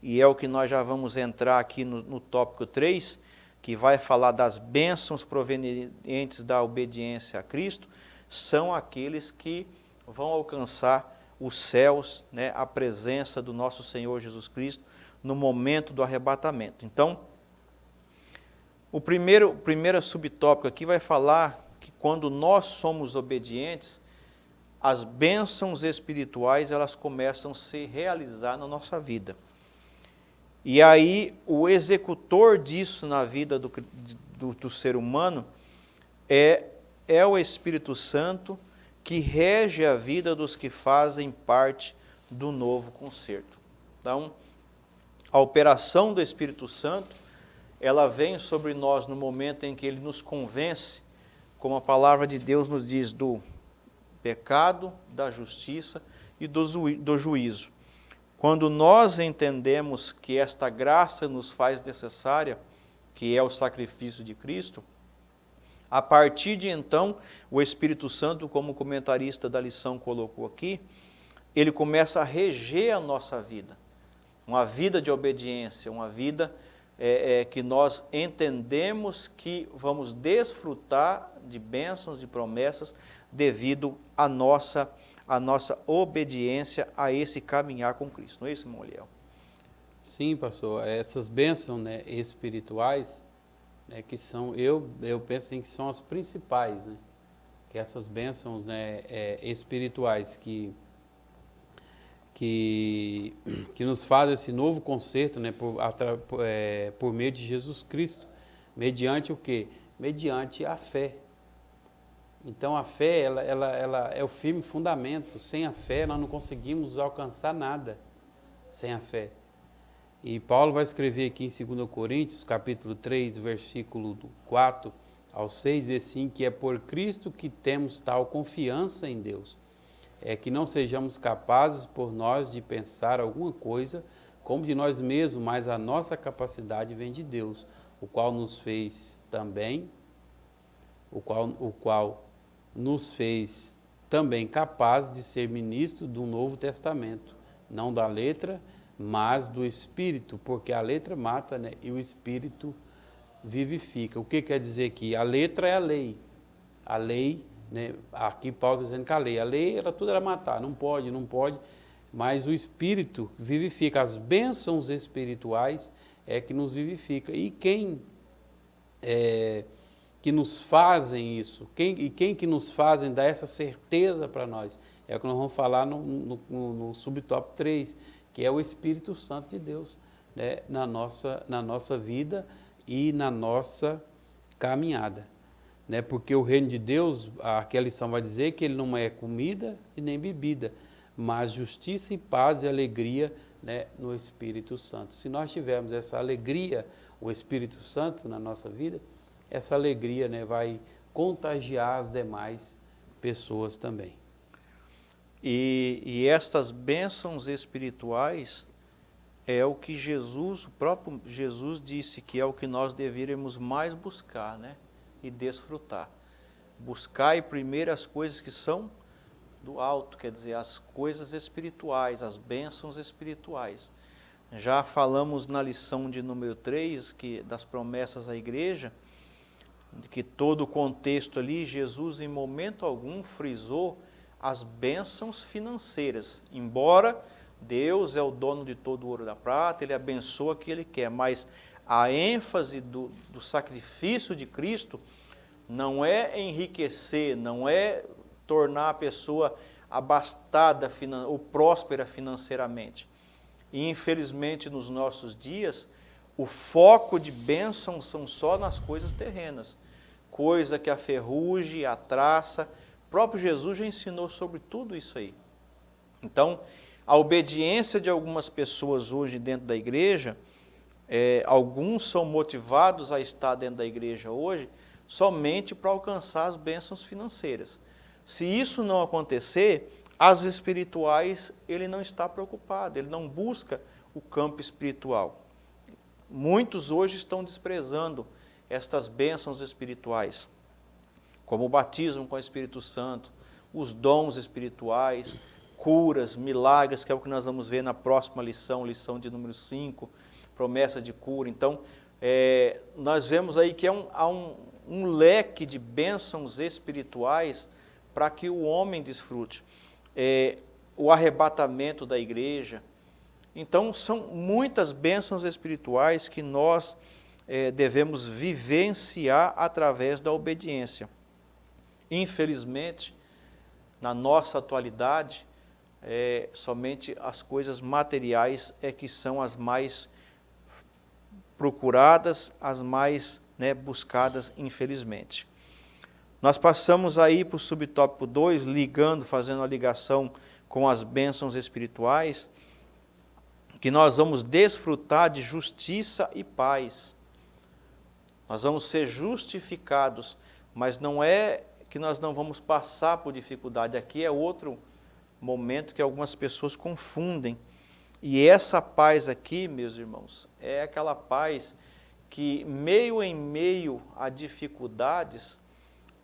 Speaker 1: e é o que nós já vamos entrar aqui no tópico 3, que vai falar das bênçãos provenientes da obediência a Cristo, são aqueles que vão alcançar os céus, né, a presença do nosso Senhor Jesus Cristo no momento do arrebatamento. Então, o primeiro subtópico aqui vai falar que quando nós somos obedientes, as bênçãos espirituais elas começam a se realizar na nossa vida. E aí o executor disso na vida do ser humano é o Espírito Santo, que rege a vida dos que fazem parte do novo concerto. Então, a operação do Espírito Santo, ela vem sobre nós no momento em que ele nos convence, como a palavra de Deus nos diz, do pecado, da justiça e do juízo. Quando nós entendemos que esta graça nos faz necessária, que é o sacrifício de Cristo, a partir de então, o Espírito Santo, como o comentarista da lição colocou aqui, ele começa a reger a nossa vida. Uma vida de obediência, uma vida que nós entendemos que vamos desfrutar de bênçãos, de promessas, devido à nossa obediência a esse caminhar com Cristo. Não é isso, irmão Eliel?
Speaker 2: Sim, pastor, essas bênçãos, né, espirituais, né, que são, eu penso assim, que são as principais, né, que essas bênçãos, né, espirituais que, que nos fazem esse novo concerto, né, por meio de Jesus Cristo, mediante o quê? Mediante a fé. Então a fé, ela é o firme fundamento. Sem a fé nós não conseguimos alcançar nada, sem a fé. E Paulo vai escrever aqui em 2 Coríntios, capítulo 3, versículo 4 ao 6, e assim, que é por Cristo que temos tal confiança em Deus, é que não sejamos capazes por nós de pensar alguma coisa como de nós mesmos, mas a nossa capacidade vem de Deus, o qual nos fez também, o qual nos fez também capazes de ser ministros do Novo Testamento, não da letra, mas do Espírito, porque a letra mata, né, e o Espírito vivifica. O que quer dizer aqui? A letra é a lei, né, aqui Paulo está dizendo que a lei tudo era matar, não pode, mas o Espírito vivifica, as bênçãos espirituais é que nos vivifica. E quem que nos fazem isso? Quem que nos fazem dar essa certeza para nós? É o que nós vamos falar no subtópico 3, que é o Espírito Santo de Deus, né, na nossa vida e na nossa caminhada. Né, porque o reino de Deus, aqui a lição vai dizer que ele não é comida e nem bebida, mas justiça e paz e alegria, né, no Espírito Santo. Se nós tivermos essa alegria, o Espírito Santo na nossa vida, essa alegria, né, vai contagiar as demais pessoas também.
Speaker 1: E estas bênçãos espirituais é o que Jesus, o próprio Jesus disse que é o que nós deveríamos mais buscar, né? E desfrutar. Buscai primeiro as coisas que são do alto, quer dizer, as coisas espirituais, as bênçãos espirituais. Já falamos na lição de número 3, das promessas à igreja, de que todo o contexto ali, Jesus em momento algum frisou as bênçãos financeiras, embora Deus é o dono de todo o ouro e da prata, Ele abençoa o que Ele quer, mas a ênfase do sacrifício de Cristo não é enriquecer, não é tornar a pessoa abastada ou próspera financeiramente. E infelizmente nos nossos dias, o foco de bênçãos são só nas coisas terrenas, coisa que a ferrugem, a traça, o próprio Jesus já ensinou sobre tudo isso aí. Então, a obediência de algumas pessoas hoje dentro da igreja, alguns são motivados a estar dentro da igreja hoje somente para alcançar as bênçãos financeiras. Se isso não acontecer, as espirituais ele não está preocupado, ele não busca o campo espiritual. Muitos hoje estão desprezando estas bênçãos espirituais, como o batismo com o Espírito Santo, os dons espirituais, curas, milagres, que é o que nós vamos ver na próxima lição, lição de número 5, promessa de cura. Então, nós vemos aí que há um leque de bênçãos espirituais para que o homem desfrute. O arrebatamento da igreja. Então, são muitas bênçãos espirituais que nós devemos vivenciar através da obediência. Infelizmente, na nossa atualidade, somente as coisas materiais que são as mais procuradas, as mais buscadas, infelizmente. Nós passamos aí para o subtópico 2, fazendo a ligação com as bênçãos espirituais, que nós vamos desfrutar de justiça e paz. Nós vamos ser justificados, mas não é que nós não vamos passar por dificuldade. Aqui é outro momento que algumas pessoas confundem. E essa paz aqui, meus irmãos, é aquela paz que, meio em meio a dificuldades,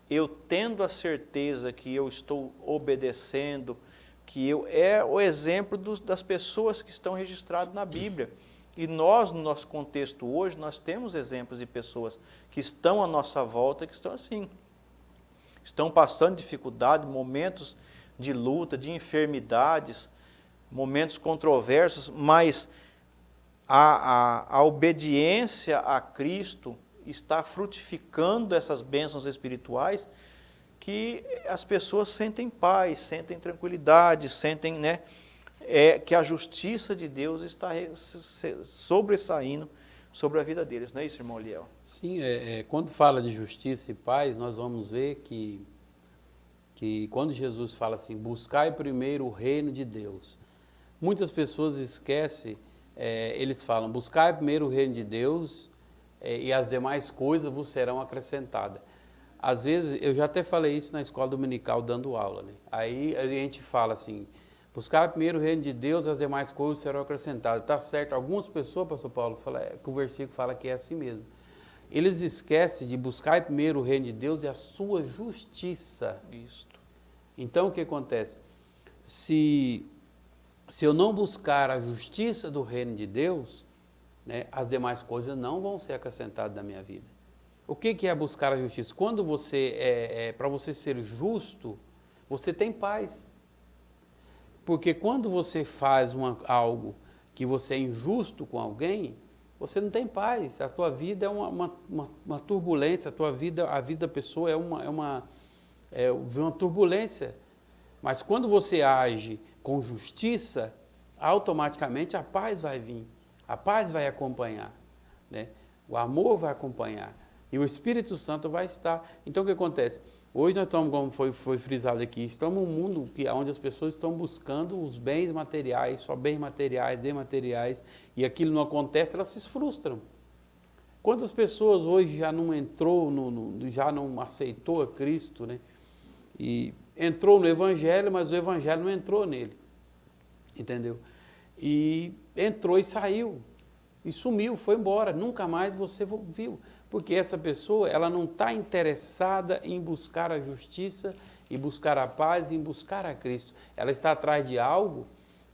Speaker 1: eu tendo a certeza que eu estou obedecendo, que é o exemplo das pessoas que estão registradas na Bíblia. E nós, no nosso contexto hoje, nós temos exemplos de pessoas que estão à nossa volta, que estão assim, estão passando dificuldade, momentos de luta, de enfermidades, momentos controversos, mas a obediência a Cristo está frutificando essas bênçãos espirituais que as pessoas sentem paz, sentem tranquilidade, sentem, né, que a justiça de Deus está sobressaindo sobre a vida deles. Não é isso, irmão Liel?
Speaker 2: Sim, quando fala de justiça e paz, nós vamos ver que quando Jesus fala assim, buscai primeiro o reino de Deus, muitas pessoas esquecem, eles falam, buscai primeiro o reino de Deus e as demais coisas vos serão acrescentadas. Às vezes, eu já até falei isso na escola dominical dando aula, né? Aí a gente fala assim, buscar primeiro o reino de Deus, as demais coisas serão acrescentadas. Tá certo, algumas pessoas, pastor Paulo, que o versículo fala que é assim mesmo. Eles esquecem de buscar primeiro o reino de Deus e a sua justiça.
Speaker 1: Isso.
Speaker 2: Então, o que acontece? Se eu não buscar a justiça do reino de Deus, né, as demais coisas não vão ser acrescentadas na minha vida. O que é buscar a justiça? Quando para você ser justo, você tem paz. Porque quando você faz algo que você é injusto com alguém, você não tem paz. A tua vida é uma turbulência, a vida da pessoa é uma turbulência. Mas quando você age com justiça, automaticamente a paz vai vir, a paz vai acompanhar, né? O amor vai acompanhar e o Espírito Santo vai estar. Então o que acontece? Hoje nós estamos, como foi frisado aqui, estamos num mundo onde as pessoas estão buscando os bens materiais, só bens materiais, demateriais, e aquilo não acontece, elas se frustram. Quantas pessoas hoje já não entrou, já não aceitou a Cristo, né? E entrou no Evangelho, mas o Evangelho não entrou nele, entendeu? E entrou e saiu, e sumiu, foi embora, nunca mais você viu. Porque essa pessoa, ela não está interessada em buscar a justiça, em buscar a paz, em buscar a Cristo. Ela está atrás de algo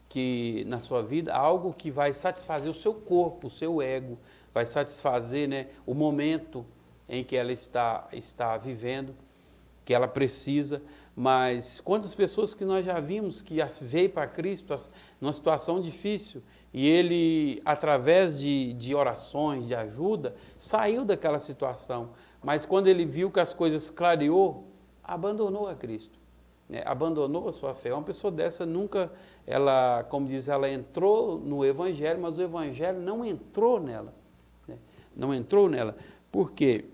Speaker 2: que, na sua vida, algo que vai satisfazer o seu corpo, o seu ego, vai satisfazer, né, o momento em que ela está vivendo, que ela precisa. Mas quantas pessoas que nós já vimos que veio para Cristo numa situação difícil e ele, através de orações, de ajuda, saiu daquela situação. Mas quando ele viu que as coisas clareou, abandonou a Cristo, né? Abandonou a sua fé. Uma pessoa dessa nunca, ela, como diz, ela entrou no Evangelho, mas o Evangelho não entrou nela, né? Não entrou nela. Por quê?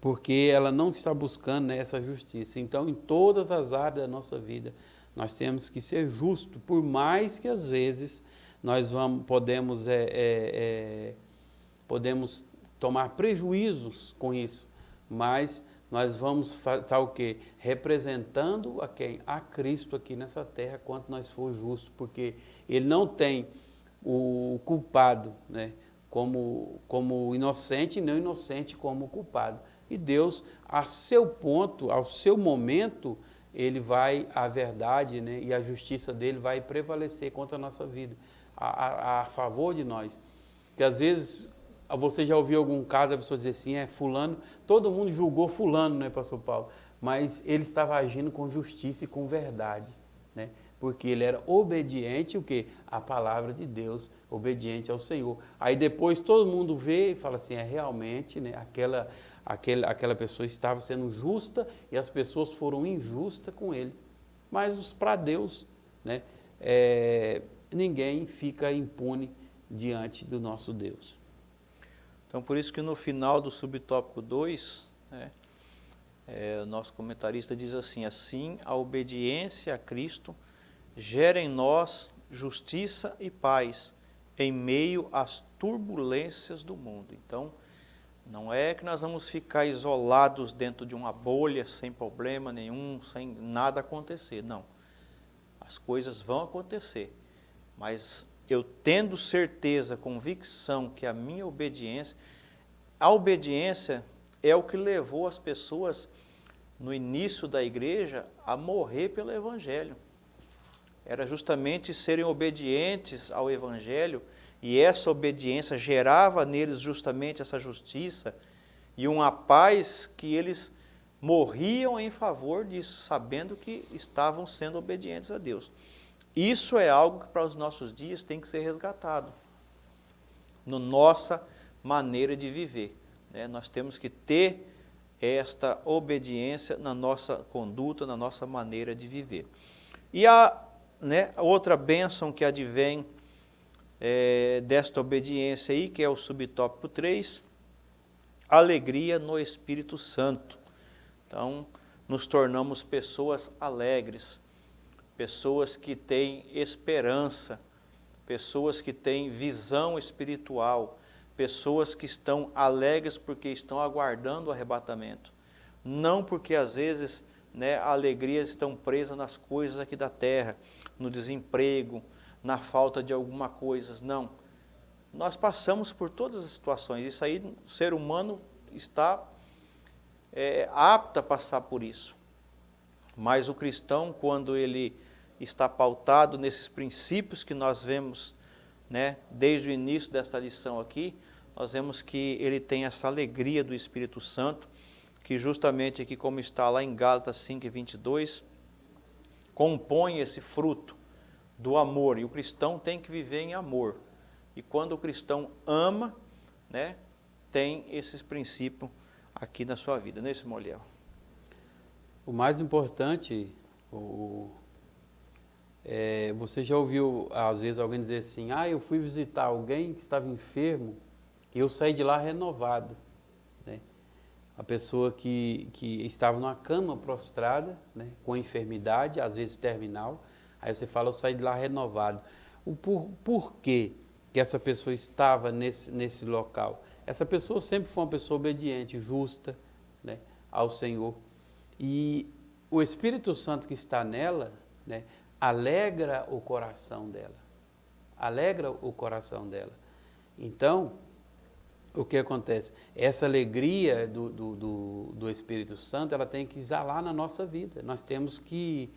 Speaker 2: Porque ela não está buscando, né, essa justiça. Então, em todas as áreas da nossa vida, nós temos que ser justos, por mais que às vezes nós podemos tomar prejuízos com isso, mas nós vamos estar o quê? Representando a quem? A Cristo aqui nessa terra, quanto nós for justos, porque Ele não tem o culpado, né, como inocente, e não inocente como culpado. E Deus, a seu ponto, ao seu momento, a verdade, né, e a justiça dele vai prevalecer contra a nossa vida, a favor de nós. Porque às vezes, você já ouviu algum caso, a pessoa dizer assim, fulano, todo mundo julgou fulano, né, pastor Paulo? Mas ele estava agindo com justiça e com verdade, né? Porque ele era obediente, o quê? À palavra de Deus, obediente ao Senhor. Aí depois todo mundo vê e fala assim, realmente, né, aquela pessoa estava sendo justa e as pessoas foram injustas com ele. Mas para Deus, né, ninguém fica impune diante do nosso Deus.
Speaker 1: Então, por isso que no final do subtópico 2, né, o nosso comentarista diz assim, assim a obediência a Cristo gera em nós justiça e paz em meio às turbulências do mundo. Então, não é que nós vamos ficar isolados dentro de uma bolha, sem problema nenhum, sem nada acontecer. Não. As coisas vão acontecer. Mas eu tendo certeza, convicção que a obediência é o que levou as pessoas no início da igreja a morrer pelo Evangelho. Era justamente serem obedientes ao Evangelho, e essa obediência gerava neles justamente essa justiça e uma paz que eles morriam em favor disso, sabendo que estavam sendo obedientes a Deus. Isso é algo que para os nossos dias tem que ser resgatado. na nossa maneira de viver, né? Nós temos que ter esta obediência na nossa conduta, na nossa maneira de viver. E a outra bênção que advém desta obediência aí, que é o subtópico 3, alegria no Espírito Santo. Então, nos tornamos pessoas alegres, pessoas que têm esperança, pessoas que têm visão espiritual, pessoas que estão alegres porque estão aguardando o arrebatamento. Não porque às vezes alegrias estão presas nas coisas aqui da terra, no desemprego, na falta de alguma coisa. Não. Nós passamos por todas as situações. Isso aí, o ser humano está apto a passar por isso. Mas o cristão, quando ele está pautado nesses princípios que nós vemos, desde o início desta lição aqui, nós vemos que ele tem essa alegria do Espírito Santo, que justamente aqui, como está lá em Gálatas 5:22, compõe esse fruto do amor. E o cristão tem que viver em amor. E quando o cristão ama, tem esses princípios aqui na sua vida, não é isso, Moliel?
Speaker 2: O mais importante, você já ouviu às vezes alguém dizer assim, eu fui visitar alguém que estava enfermo e eu saí de lá renovado. A pessoa que estava numa cama prostrada, com enfermidade, às vezes terminal, aí você fala, eu saí de lá renovado. Por quê que essa pessoa estava nesse local? Essa pessoa sempre foi uma pessoa obediente, justa, ao Senhor. E o Espírito Santo que está nela, alegra o coração dela. Alegra o coração dela. Então, o que acontece? Essa alegria do Espírito Santo, ela tem que exalar na nossa vida. Nós temos que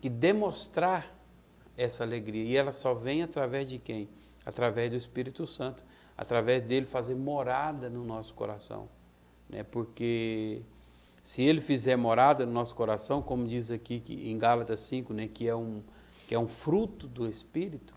Speaker 2: demonstrar essa alegria. E ela só vem através de quem? Através do Espírito Santo. Através dele fazer morada no nosso coração. Porque se ele fizer morada no nosso coração, como diz aqui em Gálatas 5, que é um fruto do Espírito,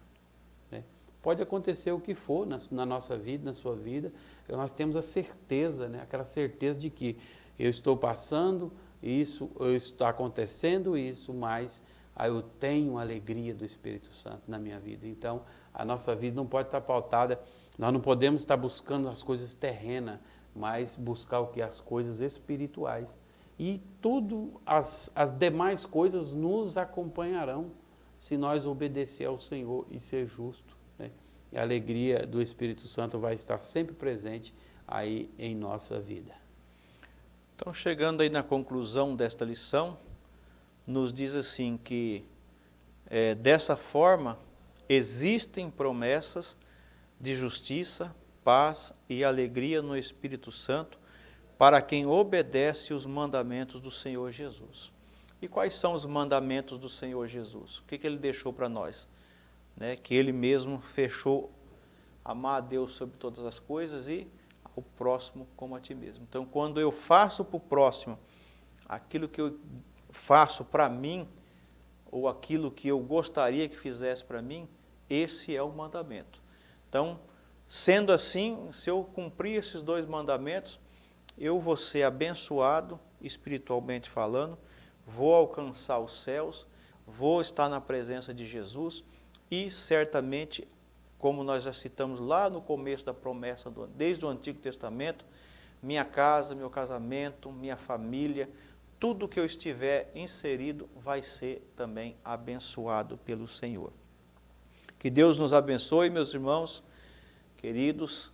Speaker 2: pode acontecer o que for na nossa vida, na sua vida, nós temos a certeza, aquela certeza de que eu estou passando isso, está acontecendo isso, mas eu tenho a alegria do Espírito Santo na minha vida. Então, a nossa vida não pode estar pautada, nós não podemos estar buscando as coisas terrenas, mas buscar o que? As coisas espirituais. E tudo, as demais coisas nos acompanharão se nós obedecer ao Senhor e ser justo. E a alegria do Espírito Santo vai estar sempre presente aí em nossa vida.
Speaker 1: Então, chegando aí na conclusão desta lição, nos diz assim que dessa forma existem promessas de justiça, paz e alegria no Espírito Santo para quem obedece os mandamentos do Senhor Jesus. E quais são os mandamentos do Senhor Jesus? O que ele deixou para nós? Que ele mesmo fechou: amar a Deus sobre todas as coisas e ao próximo como a ti mesmo. Então, quando eu faço para o próximo aquilo que eu faço para mim, ou aquilo que eu gostaria que fizesse para mim, esse é o mandamento. Então, sendo assim, se eu cumprir esses 2 mandamentos, eu vou ser abençoado, espiritualmente falando, vou alcançar os céus, vou estar na presença de Jesus e certamente, como nós já citamos lá no começo da promessa, desde o Antigo Testamento, minha casa, meu casamento, minha família, tudo que eu estiver inserido vai ser também abençoado pelo Senhor. Que Deus nos abençoe, meus irmãos queridos,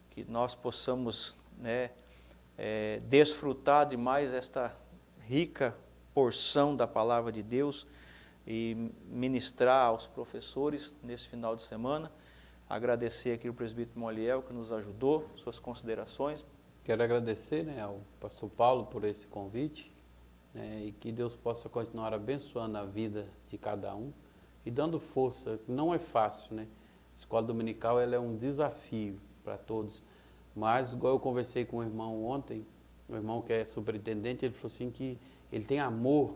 Speaker 1: que nós possamos desfrutar de mais esta rica porção da palavra de Deus e ministrar aos professores nesse final de semana. Agradecer aqui o presbítero Moliel, que nos ajudou, suas considerações.
Speaker 2: Quero agradecer ao pastor Paulo por esse convite, e que Deus possa continuar abençoando a vida de cada um e dando força. Não é fácil, Escola dominical ela é um desafio para todos, mas igual eu conversei com um irmão ontem, um irmão que é superintendente, ele falou assim que ele tem amor,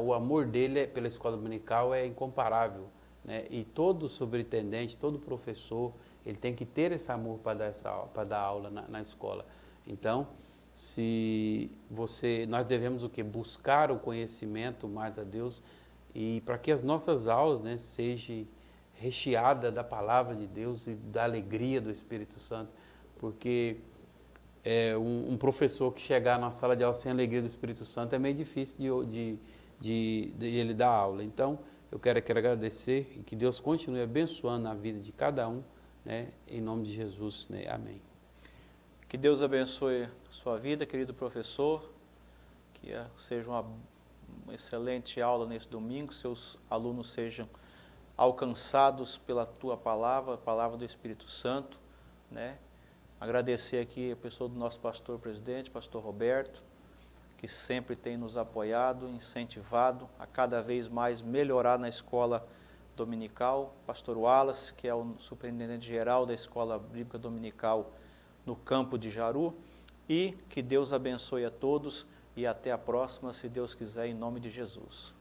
Speaker 2: o amor dele pela escola dominical é incomparável. né? E todo superintendente, todo professor, ele tem que ter esse amor para dar aula na escola. Então, nós devemos o quê? Buscar o conhecimento mais a Deus, e para que as nossas aulas, né, sejam recheadas da palavra de Deus e da alegria do Espírito Santo, porque um professor que chegar na sala de aula sem a alegria do Espírito Santo é meio difícil de ele dar aula. Então, eu quero agradecer e que Deus continue abençoando a vida de cada um, né, em nome de Jesus, né? Amém.
Speaker 1: Que Deus abençoe a sua vida, querido professor, que seja uma excelente aula nesse domingo, seus alunos sejam alcançados pela tua palavra, a palavra do Espírito Santo, né? Agradecer aqui a pessoa do nosso pastor presidente, pastor Roberto, que sempre tem nos apoiado, incentivado a cada vez mais melhorar na escola dominical, pastor Wallace, que é o superintendente geral da escola bíblica dominical no campo de Jaru, e que Deus abençoe a todos e até a próxima, se Deus quiser, em nome de Jesus.